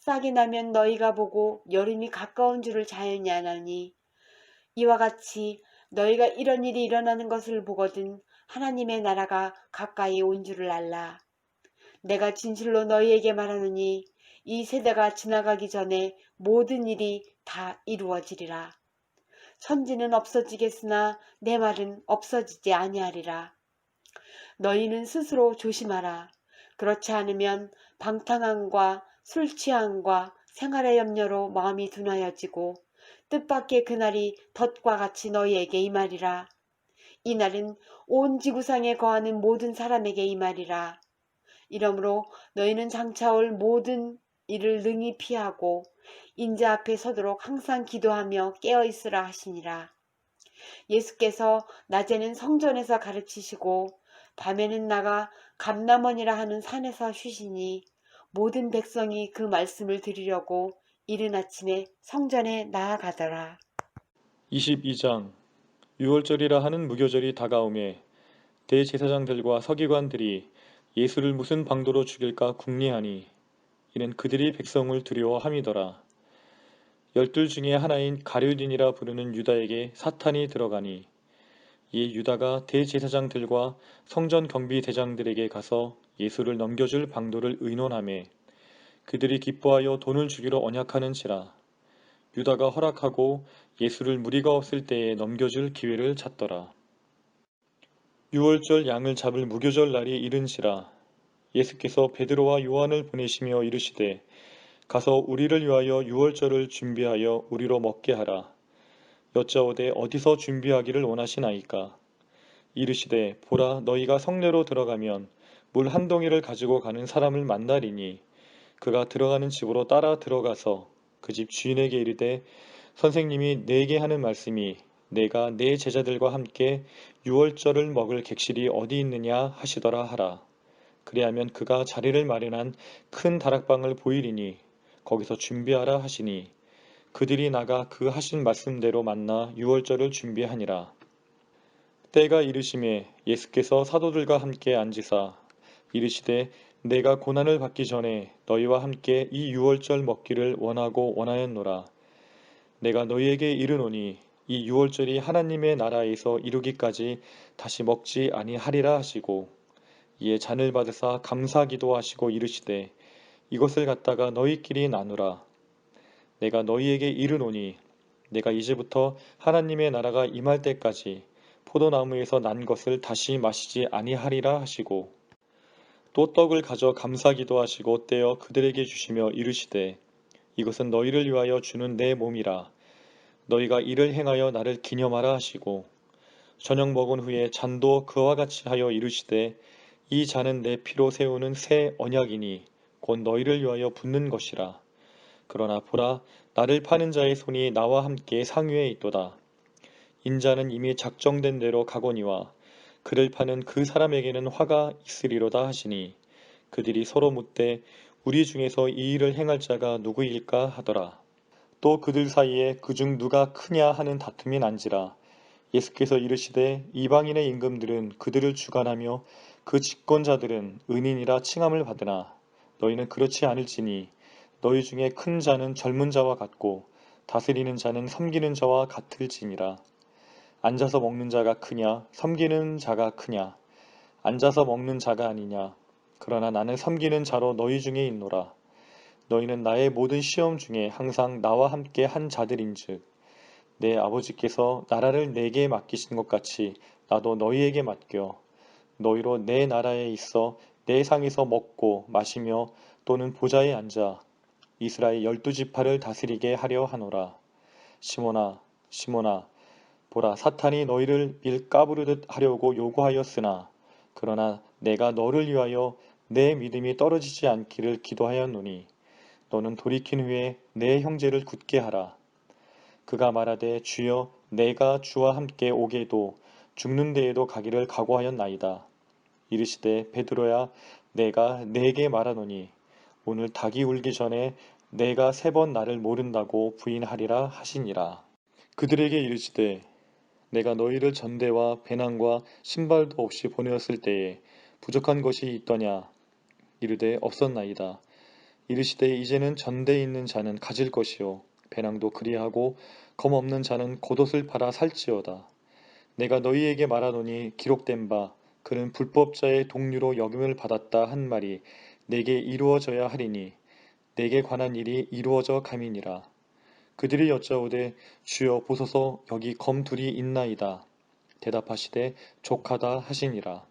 싹이 나면 너희가 보고 여름이 가까운 줄을 자연히 아나니 이와 같이 너희가 이런 일이 일어나는 것을 보거든 하나님의 나라가 가까이 온 줄을 알라. 내가 진실로 너희에게 말하노니 이 세대가 지나가기 전에 모든 일이 다 이루어지리라. 천지는 없어지겠으나 내 말은 없어지지 아니하리라. 너희는 스스로 조심하라. 그렇지 않으면 방탕함과 술 취함과 생활의 염려로 마음이 둔하여지고 뜻밖의 그날이 덫과 같이 너희에게 임하리라. 이 날은 온 지구상에 거하는 모든 사람에게 임하리라. 이러므로 너희는 장차 올 모든 일을 능히 피하고 인자 앞에 서도록 항상 기도하며 깨어있으라 하시니라. 예수께서 낮에는 성전에서 가르치시고 밤에는 나가 감람원이라 하는 산에서 쉬시니 모든 백성이 그 말씀을 들으려고 이른 아침에 성전에 나아가더라. 22장 유월절이라 하는 무교절이 다가오매 대제사장들과 서기관들이 예수를 무슨 방도로 죽일까 궁리하니 이는 그들이 백성을 두려워함이더라. 12 중에 하나인 가룟인이라 부르는 유다에게 사탄이 들어가니 이 유다가 대제사장들과 성전 경비대장들에게 가서 예수를 넘겨줄 방도를 의논하매 그들이 기뻐하여 돈을 주기로 언약하는지라. 유다가 허락하고 예수를 무리가 없을 때에 넘겨줄 기회를 찾더라. 유월절 양을 잡을 무교절 날이 이른지라. 예수께서 베드로와 요한을 보내시며 이르시되 가서 우리를 위하여 유월절을 준비하여 우리로 먹게 하라. 여짜오되 어디서 준비하기를 원하시나이까. 이르시되 보라 너희가 성내로 들어가면 물 한 동이를 가지고 가는 사람을 만나리니 그가 들어가는 집으로 따라 들어가서 그 집 주인에게 이르되 선생님이 내게 하는 말씀이 내가 내 제자들과 함께 유월절을 먹을 객실이 어디 있느냐 하시더라 하라. 그리하면 그가 자리를 마련한 큰 다락방을 보이리니 거기서 준비하라 하시니 그들이 나가 그 하신 말씀대로 만나 유월절을 준비하니라. 때가 이르심에 예수께서 사도들과 함께 앉으사 이르시되 내가 고난을 받기 전에 너희와 함께 이 유월절 먹기를 원하고 원하였노라. 내가 너희에게 이르노니 이 유월절이 하나님의 나라에서 이루기까지 다시 먹지 아니하리라 하시고 이에 잔을 받으사 감사기도 하시고 이르시되 이것을 갖다가 너희끼리 나누라. 내가 너희에게 이르노니 내가 이제부터 하나님의 나라가 임할 때까지 포도나무에서 난 것을 다시 마시지 아니하리라 하시고 또 떡을 가져 감사기도 하시고 떼어 그들에게 주시며 이르시되 이것은 너희를 위하여 주는 내 몸이라. 너희가 이를 행하여 나를 기념하라 하시고 저녁 먹은 후에 잔도 그와 같이 하여 이르시되 이 잔은 내 피로 세우는 새 언약이니 곧 너희를 위하여 붓는 것이라. 그러나 보라 나를 파는 자의 손이 나와 함께 상위에 있도다. 인자는 이미 작정된 대로 가거니와 그를 파는 그 사람에게는 화가 있으리로다 하시니 그들이 서로 묻되 우리 중에서 이 일을 행할 자가 누구일까 하더라. 또 그들 사이에 그중 누가 크냐 하는 다툼이 난지라. 예수께서 이르시되 이방인의 임금들은 그들을 주관하며 그 집권자들은 은인이라 칭함을 받으나 너희는 그렇지 않을지니 너희 중에 큰 자는 젊은 자와 같고 다스리는 자는 섬기는 자와 같을지니라. 앉아서 먹는 자가 크냐 섬기는 자가 크냐. 앉아서 먹는 자가 아니냐. 그러나 나는 섬기는 자로 너희 중에 있노라. 너희는 나의 모든 시험 중에 항상 나와 함께 한 자들인즉 내 아버지께서 나라를 내게 맡기신 것 같이 나도 너희에게 맡겨 너희로 내 나라에 있어 내 상에서 먹고 마시며 또는 보좌에 앉아 이스라엘 12지파를 다스리게 하려 하노라. 시몬아, 시몬아, 보라, 사탄이 너희를 밀 까부르듯 하려고 요구하였으나 그러나 내가 너를 위하여 내 믿음이 떨어지지 않기를 기도하였노니 너는 돌이킨 후에 내 형제를 굳게 하라. 그가 말하되 주여, 내가 주와 함께 오게도 죽는 데에도 가기를 각오하였나이다. 이르시되 베드로야, 내가 네게 말하노니 오늘 닭이 울기 전에 내가 3번 나를 모른다고 부인하리라 하시니라. 그들에게 이르시되 내가 너희를 전대와 배낭과 신발도 없이 보내었을 때에 부족한 것이 있더냐? 이르되 없었나이다. 이르시되 이제는 전대에 있는 자는 가질 것이요 배낭도 그리하고 검 없는 자는 겉옷을 팔아 살지어다. 내가 너희에게 말하노니 기록된 바 그는 불법자의 동류로 여김을 받았다 한 말이 내게 이루어져야 하리니 내게 관한 일이 이루어져 감이니라. 그들이 여짜오되 주여 보소서 여기 검 둘이 있나이다. 대답하시되 족하다 하시니라.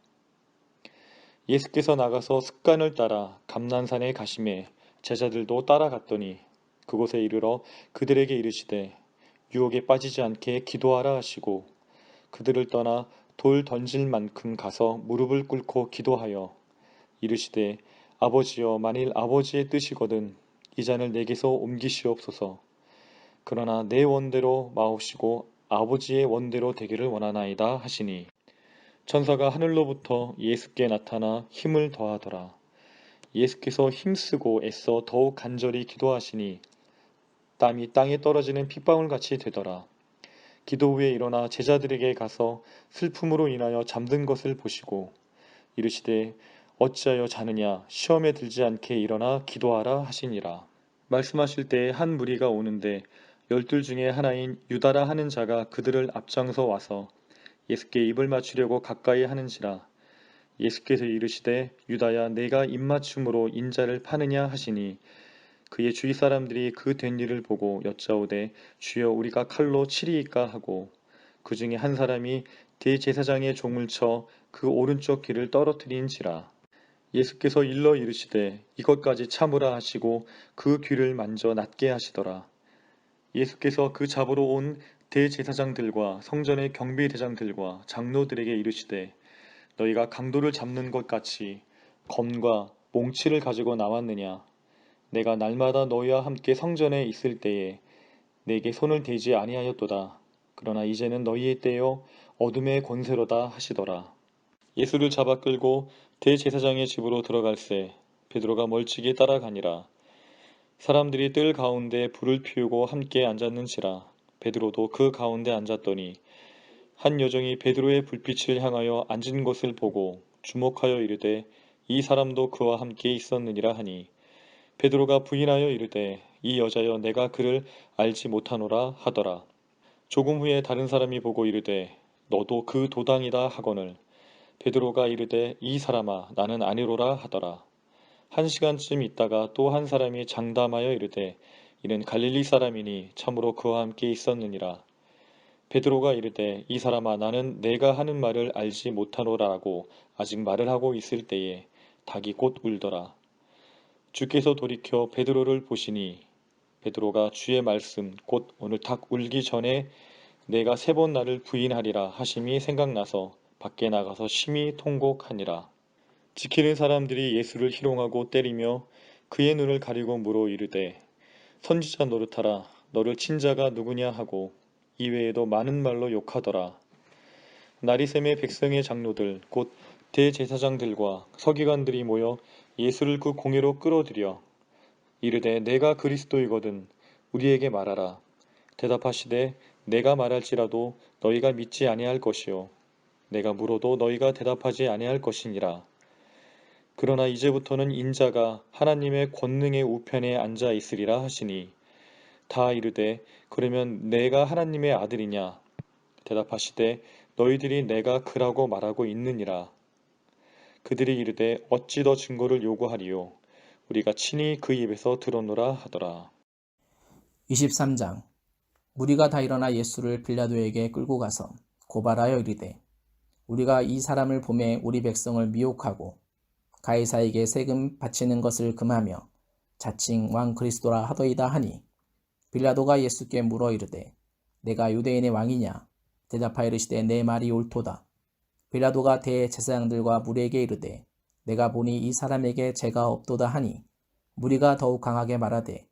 예수께서 나가서 습관을 따라 감난산에 가시매 제자들도 따라갔더니 그곳에 이르러 그들에게 이르시되 유혹에 빠지지 않게 기도하라 하시고 그들을 떠나 돌 던질 만큼 가서 무릎을 꿇고 기도하여 이르시되 아버지여, 만일 아버지의 뜻이거든 이 잔을 내게서 옮기시옵소서. 그러나 내 원대로 마옵시고 아버지의 원대로 되기를 원하나이다 하시니 천사가 하늘로부터 예수께 나타나 힘을 더하더라. 예수께서 힘쓰고 애써 더욱 간절히 기도하시니 땀이 땅에 떨어지는 핏방울같이 되더라. 기도 후에 일어나 제자들에게 가서 슬픔으로 인하여 잠든 것을 보시고 이르시되 어찌하여 자느냐, 시험에 들지 않게 일어나 기도하라 하시니라. 말씀하실 때에 한 무리가 오는데 12 중에 하나인 유다라 하는 자가 그들을 앞장서 와서 예수께 입을 맞추려고 가까이 하는지라. 예수께서 이르시되 유다야, 내가 입맞춤으로 인자를 파느냐 하시니 그의 주위 사람들이 그 된 일을 보고 여짜오되 주여, 우리가 칼로 치리이까 하고 그 중에 한 사람이 대제사장의 종을 쳐 그 오른쪽 귀를 떨어뜨린지라. 예수께서 일러 이르시되 이것까지 참으라 하시고 그 귀를 만져 낫게 하시더라. 예수께서 그 잡으러 온 대제사장들과 성전의 경비대장들과 장로들에게 이르시되 너희가 강도를 잡는 것 같이 검과 몽치를 가지고 나왔느냐? 내가 날마다 너희와 함께 성전에 있을 때에 내게 손을 대지 아니하였도다. 그러나 이제는 너희의 때요 어둠의 권세로다 하시더라. 예수를 잡아 끌고 대제사장의 집으로 들어갈새 베드로가 멀찍이 따라가니라. 사람들이 뜰 가운데 불을 피우고 함께 앉았는지라. 베드로도 그 가운데 앉았더니 한 여종이 베드로의 불빛을 향하여 앉은 것을 보고 주목하여 이르되 이 사람도 그와 함께 있었느니라 하니 베드로가 부인하여 이르되 이 여자여, 내가 그를 알지 못하노라 하더라. 조금 후에 다른 사람이 보고 이르되 너도 그 도당이다 하거늘 베드로가 이르되 이 사람아, 나는 아니로라 하더라. 1시간쯤 있다가 또 한 사람이 장담하여 이르되 이는 갈릴리 사람이니 참으로 그와 함께 있었느니라. 베드로가 이르되 이 사람아, 나는 내가 하는 말을 알지 못하노라고 아직 말을 하고 있을 때에 닭이 곧 울더라. 주께서 돌이켜 베드로를 보시니 베드로가 주의 말씀 곧 오늘 닭 울기 전에 내가 3번 나를 부인하리라 하심이 생각나서 밖에 나가서 심히 통곡하니라. 지키는 사람들이 예수를 희롱하고 때리며 그의 눈을 가리고 물어 이르되 선지자 노릇하라, 너를 친 자가 누구냐 하고 이외에도 많은 말로 욕하더라. 나리샘의 백성의 장로들 곧 대제사장들과 서기관들이 모여 예수를 그 공회로 끌어들여 이르되 내가 그리스도이거든 우리에게 말하라. 대답하시되 내가 말할지라도 너희가 믿지 아니할 것이요 내가 물어도 너희가 대답하지 아니할 것이니라. 그러나 이제부터는 인자가 하나님의 권능의 우편에 앉아 있으리라 하시니 다 이르되 그러면 내가 하나님의 아들이냐? 대답하시되 너희들이 내가 그라고 말하고 있느니라. 그들이 이르되 어찌 더 증거를 요구하리요? 우리가 친히 그 입에서 들었노라 하더라. 23장. 무리가 다 일어나 예수를 빌라도에게 끌고 가서 고발하여 이르되 우리가 이 사람을 보매 우리 백성을 미혹하고 가이사에게 세금 바치는 것을 금하며 자칭 왕 그리스도라 하더이다 하니 빌라도가 예수께 물어 이르되 내가 유대인의 왕이냐? 대답하여 이르시되 내 말이 옳도다. 빌라도가 대제사장들과 무리에게 이르되 내가 보니 이 사람에게 죄가 없도다 하니 무리가 더욱 강하게 말하되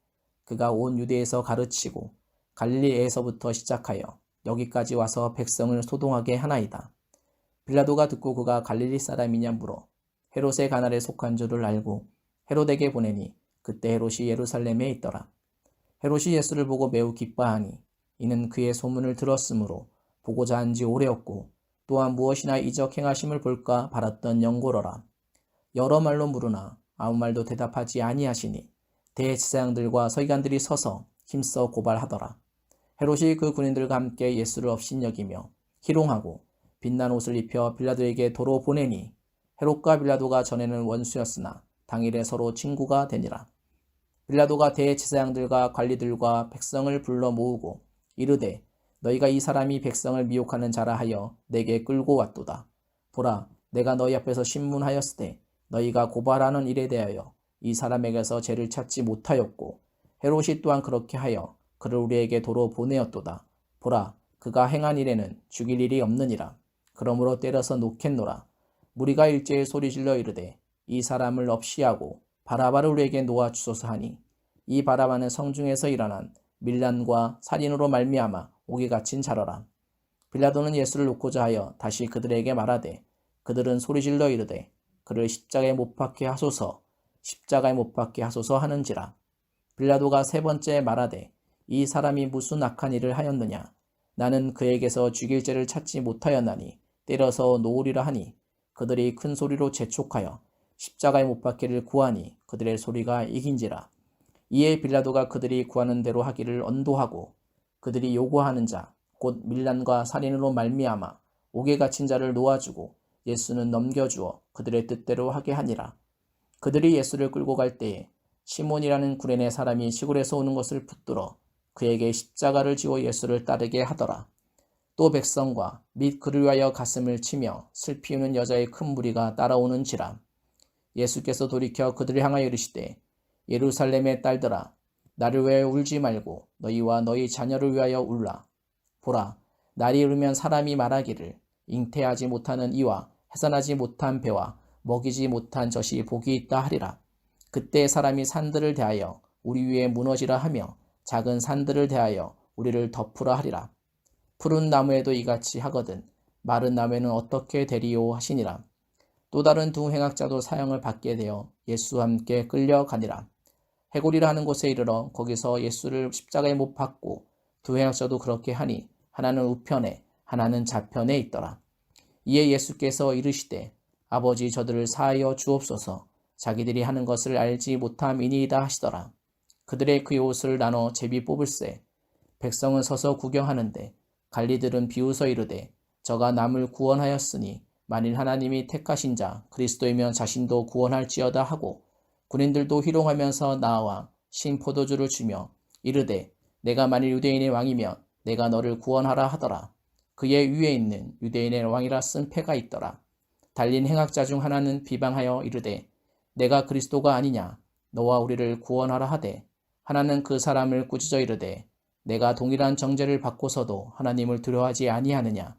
그가 온 유대에서 가르치고 갈릴리에서부터 시작하여 여기까지 와서 백성을 소동하게 하나이다. 빌라도가 듣고 그가 갈릴리 사람이냐 물어 헤롯의 관할에 속한 줄을 알고 헤롯에게 보내니 그때 헤롯이 예루살렘에 있더라. 헤롯이 예수를 보고 매우 기뻐하니 이는 그의 소문을 들었으므로 보고자 한 지 오래였고 또한 무엇이나 이적 행하심을 볼까 바랐던 영고러라. 여러 말로 물으나 아무 말도 대답하지 아니하시니 대제사장들과 서기관들이 서서 힘써 고발하더라. 헤롯이 그 군인들과 함께 예수를 업신여기며 희롱하고 빛난 옷을 입혀 빌라도에게 도로 보내니 헤롯과 빌라도가 전에는 원수였으나 당일에 서로 친구가 되니라. 빌라도가 대제사장들과 관리들과 백성을 불러 모으고 이르되 너희가 이 사람이 백성을 미혹하는 자라 하여 내게 끌고 왔도다. 보라, 내가 너희 앞에서 신문하였으되 너희가 고발하는 일에 대하여 이 사람에게서 죄를 찾지 못하였고 헤롯이 또한 그렇게 하여 그를 우리에게 도로 보내었도다. 보라, 그가 행한 일에는 죽일 일이 없느니라. 그러므로 때려서 놓겠노라. 무리가 일제히 소리질러 이르되 이 사람을 없이하고 바라바를 우리에게 놓아 주소서 하니 이 바라바는 성중에서 일어난 밀란과 살인으로 말미암아 옥에 갇힌 자러라. 빌라도는 예수를 놓고자 하여 다시 그들에게 말하되 그들은 소리질러 이르되 그를 십자가에 못 박게 하소서, 십자가에 못 박게 하소서 하는지라. 빌라도가 세 번째 말하되 이 사람이 무슨 악한 일을 하였느냐? 나는 그에게서 죽일 죄를 찾지 못하였나니 때려서 놓으리라 하니 그들이 큰 소리로 재촉하여 십자가에 못 박기를 구하니 그들의 소리가 이긴지라. 이에 빌라도가 그들이 구하는 대로 하기를 언도하고 그들이 요구하는 자 곧 밀란과 살인으로 말미암아 옥에 갇힌 자를 놓아주고 예수는 넘겨주어 그들의 뜻대로 하게 하니라. 그들이 예수를 끌고 갈 때에 시몬이라는 구레네 사람이 시골에서 오는 것을 붙들어 그에게 십자가를 지워 예수를 따르게 하더라. 또 백성과 및 그를 위하여 가슴을 치며 슬피 우는 여자의 큰 무리가 따라오는지라. 예수께서 돌이켜 그들을 향하여 이르시되 예루살렘의 딸들아 나를 위하여 울지 말고 너희와 너희 자녀를 위하여 울라. 보라, 날이 이르면 사람이 말하기를 잉태하지 못하는 이와 해산하지 못한 배와 먹이지 못한 젖이 복이 있다 하리라. 그때 사람이 산들을 대하여 우리 위에 무너지라 하며 작은 산들을 대하여 우리를 덮으라 하리라. 푸른 나무에도 이같이 하거든 마른 나무에는 어떻게 되리요 하시니라. 또 다른 두 행악자도 사형을 받게 되어 예수와 함께 끌려가니라. 해골이라 하는 곳에 이르러 거기서 예수를 십자가에 못 박고 두 행악자도 그렇게 하니 하나는 우편에 하나는 좌편에 있더라. 이에 예수께서 이르시되 아버지 저들을 사하여 주옵소서 자기들이 하는 것을 알지 못함이니이다 하시더라. 그들의 그 옷을 나눠 제비 뽑을세 백성은 서서 구경하는데 관리들은 비웃어 이르되 저가 남을 구원하였으니 만일 하나님이 택하신 자 그리스도이면 자신도 구원할지어다 하고 군인들도 희롱하면서 나와 신 포도주를 주며 이르되 내가 만일 유대인의 왕이면 내가 너를 구원하라 하더라. 그의 위에 있는 유대인의 왕이라 쓴 패가 있더라. 달린 행악자 중 하나는 비방하여 이르되 내가 그리스도가 아니냐 너와 우리를 구원하라 하되 하나는 그 사람을 꾸짖어 이르되 내가 동일한 정죄를 받고서도 하나님을 두려워하지 아니하느냐.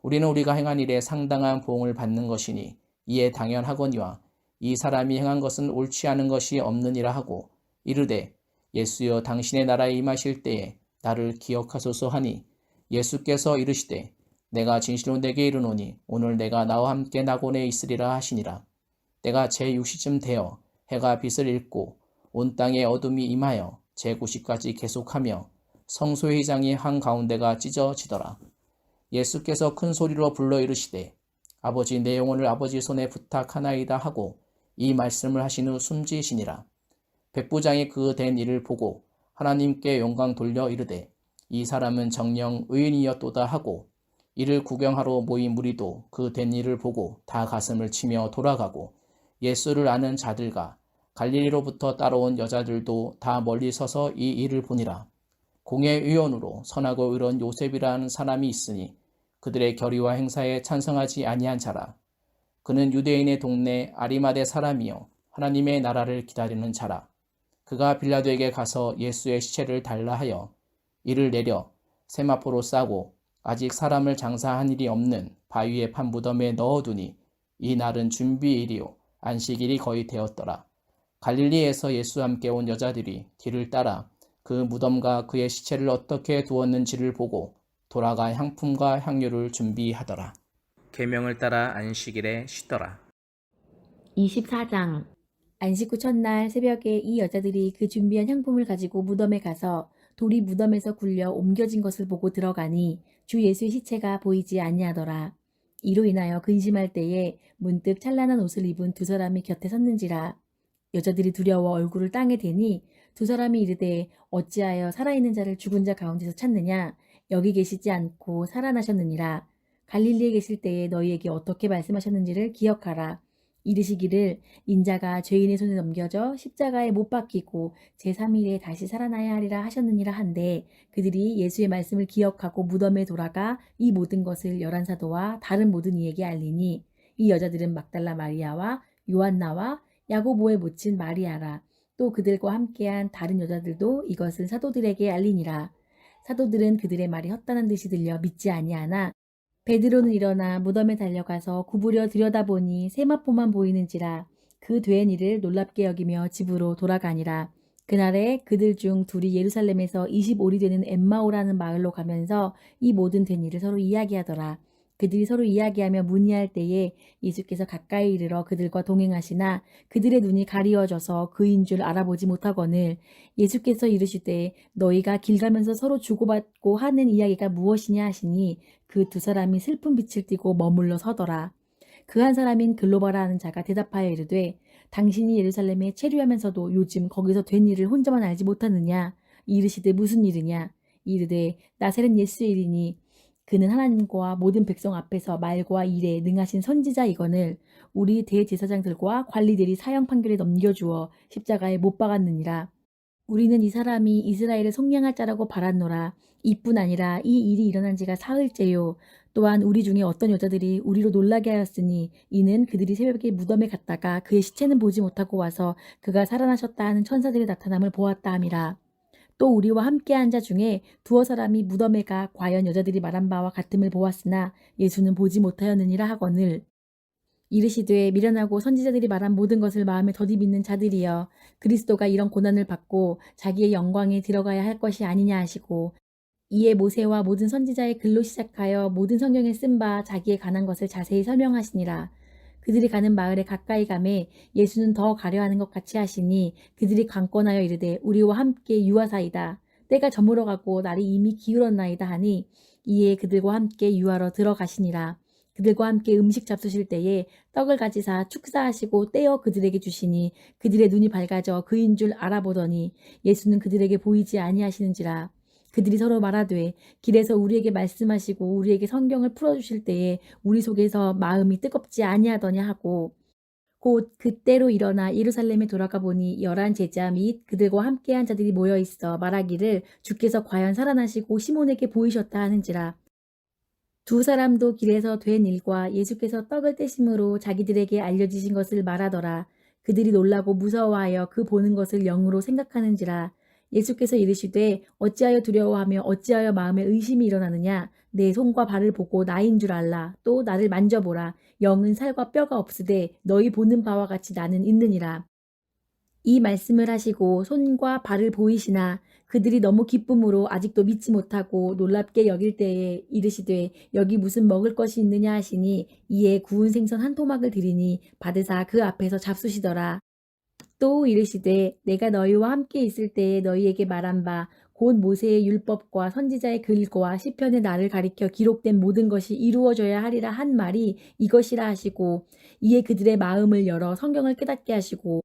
우리는 우리가 행한 일에 상당한 보응을 받는 것이니 이에 당연하거니와 이 사람이 행한 것은 옳지 않은 것이 없느니라 하고 이르되 예수여 당신의 나라에 임하실 때에 나를 기억하소서 하니 예수께서 이르시되 내가 진실로 내게 이르노니 오늘 내가 나와 함께 낙원에 있으리라 하시니라. 때가 제6시쯤 되어 해가 빛을 잃고 온 땅에 어둠이 임하여 제9시까지 계속하며 성소의 휘장이 한가운데가 찢어지더라. 예수께서 큰 소리로 불러 이르시되 아버지 내 영혼을 아버지 손에 부탁하나이다 하고 이 말씀을 하신 후 숨지시니라. 백부장이 그 된 일을 보고 하나님께 영광 돌려 이르되 이 사람은 정녕 의인이었도다 하고 이를 구경하러 모인 무리도 그 된 일을 보고 다 가슴을 치며 돌아가고 예수를 아는 자들과 갈릴리로부터 따라온 여자들도 다 멀리 서서 이 일을 보니라. 공회의원으로 선하고 의로운 요셉이라는 사람이 있으니 그들의 결의와 행사에 찬성하지 아니한 자라. 그는 유대인의 동네 아리마대 사람이요 하나님의 나라를 기다리는 자라. 그가 빌라도에게 가서 예수의 시체를 달라 하여 이를 내려 세마포로 싸고 아직 사람을 장사한 일이 없는 바위에 판 무덤에 넣어두니 이 날은 준비일이요 안식일이 거의 되었더라. 갈릴리에서 예수와 함께 온 여자들이 뒤를 따라 그 무덤과 그의 시체를 어떻게 두었는지를 보고 돌아가 향품과 향유를 준비하더라. 계명을 따라 안식일에 쉬더라. 24장 안식 후 첫날 새벽에 이 여자들이 그 준비한 향품을 가지고 무덤에 가서 돌이 무덤에서 굴려 옮겨진 것을 보고 들어가니 주 예수의 시체가 보이지 아니하더라. 이로 인하여 근심할 때에 문득 찬란한 옷을 입은 두 사람이 곁에 섰는지라. 여자들이 두려워 얼굴을 땅에 대니 두 사람이 이르되 어찌하여 살아있는 자를 죽은 자 가운데서 찾느냐? 여기 계시지 않고 살아나셨느니라. 갈릴리에 계실 때에 너희에게 어떻게 말씀하셨는지를 기억하라. 이르시기를 인자가 죄인의 손에 넘겨져 십자가에 못 박히고 제3일에 다시 살아나야 하리라 하셨느니라 한데 그들이 예수의 말씀을 기억하고 무덤에 돌아가 이 모든 것을 11사도와 다른 모든 이에게 알리니 이 여자들은 막달라 마리아와 요한나와 야고보의 모친 마리아라. 또 그들과 함께한 다른 여자들도 이것을 사도들에게 알리니라. 사도들은 그들의 말이 헛다는 듯이 들려 믿지 아니하나 베드로는 일어나 무덤에 달려가서 구부려 들여다보니 세마포만 보이는지라. 그 된 일을 놀랍게 여기며 집으로 돌아가니라. 그날에 그들 중 둘이 예루살렘에서 25리 되는 엠마오라는 마을로 가면서 이 모든 된 일을 서로 이야기하더라. 그들이 서로 이야기하며 문의할 때에 예수께서 가까이 이르러 그들과 동행하시나 그들의 눈이 가리워져서 그인 줄 알아보지 못하거늘 예수께서 이르시되 너희가 길 가면서 서로 주고받고 하는 이야기가 무엇이냐 하시니 그 두 사람이 슬픈 빛을 띠고 머물러 서더라. 그 한 사람인 글로바라 하는 자가 대답하여 이르되 당신이 예루살렘에 체류하면서도 요즘 거기서 된 일을 혼자만 알지 못하느냐? 이르시되 무슨 일이냐? 이르되 나사렛 예수의 일이니 그는 하나님과 모든 백성 앞에서 말과 일에 능하신 선지자이거늘 우리 대제사장들과 관리들이 사형 판결에 넘겨주어 십자가에 못 박았느니라. 우리는 이 사람이 이스라엘을 속량할 자라고 바랐노라. 이뿐 아니라 이 일이 일어난 지가 사흘째요. 또한 우리 중에 어떤 여자들이 우리로 놀라게 하였으니 이는 그들이 새벽에 무덤에 갔다가 그의 시체는 보지 못하고 와서 그가 살아나셨다 하는 천사들의 나타남을 보았다 함이라. 또 우리와 함께한 자 중에 두어 사람이 무덤에 가 과연 여자들이 말한 바와 같음을 보았으나 예수는 보지 못하였느니라 하거늘 이르시되 미련하고 선지자들이 말한 모든 것을 마음에 더디 믿는 자들이여 그리스도가 이런 고난을 받고 자기의 영광에 들어가야 할 것이 아니냐 하시고 이에 모세와 모든 선지자의 글로 시작하여 모든 성경에 쓴 바 자기에 관한 것을 자세히 설명하시니라. 그들이 가는 마을에 가까이 가매 예수는 더 가려하는 것 같이 하시니 그들이 강권하여 이르되 우리와 함께 유하사이다. 때가 저물어 가고 날이 이미 기울었나이다 하니 이에 그들과 함께 유하러 들어가시니라. 그들과 함께 음식 잡수실 때에 떡을 가지사 축사하시고 떼어 그들에게 주시니 그들의 눈이 밝아져 그인 줄 알아보더니 예수는 그들에게 보이지 아니하시는지라. 그들이 서로 말하되 길에서 우리에게 말씀하시고 우리에게 성경을 풀어주실 때에 우리 속에서 마음이 뜨겁지 아니하더냐 하고 곧 그때로 일어나 예루살렘에 돌아가 보니 11 제자 및 그들과 함께한 자들이 모여있어 말하기를 주께서 과연 살아나시고 시몬에게 보이셨다 하는지라. 두 사람도 길에서 된 일과 예수께서 떡을 떼심으로 자기들에게 알려지신 것을 말하더라. 그들이 놀라고 무서워하여 그 보는 것을 영으로 생각하는지라. 예수께서 이르시되 어찌하여 두려워하며 어찌하여 마음에 의심이 일어나느냐? 내 손과 발을 보고 나인 줄 알라. 또 나를 만져보라. 영은 살과 뼈가 없으되 너희 보는 바와 같이 나는 있느니라. 이 말씀을 하시고 손과 발을 보이시나 그들이 너무 기쁨으로 아직도 믿지 못하고 놀랍게 여길 때에 이르시되 여기 무슨 먹을 것이 있느냐 하시니 이에 구운 생선 한 토막을 드리니 받으사 그 앞에서 잡수시더라. 또 이르시되 내가 너희와 함께 있을 때에 너희에게 말한 바 곧 모세의 율법과 선지자의 글과 시편의 나를 가리켜 기록된 모든 것이 이루어져야 하리라 한 말이 이것이라 하시고 이에 그들의 마음을 열어 성경을 깨닫게 하시고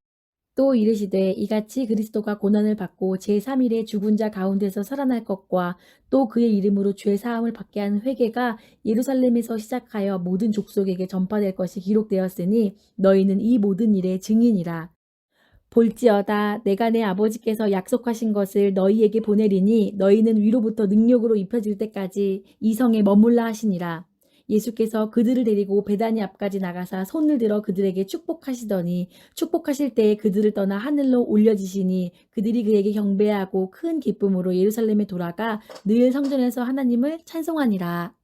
또 이르시되 이같이 그리스도가 고난을 받고 제3일에 죽은 자 가운데서 살아날 것과 또 그의 이름으로 죄 사함을 받게 하는 회개가 예루살렘에서 시작하여 모든 족속에게 전파될 것이 기록되었으니 너희는 이 모든 일의 증인이라. 볼지어다 내가 내 아버지께서 약속하신 것을 너희에게 보내리니 너희는 위로부터 능력으로 입혀질 때까지 이 성에 머물라 하시니라. 예수께서 그들을 데리고 베다니 앞까지 나가사 손을 들어 그들에게 축복하시더니 축복하실 때에 그들을 떠나 하늘로 올려지시니 그들이 그에게 경배하고 큰 기쁨으로 예루살렘에 돌아가 늘 성전에서 하나님을 찬송하니라.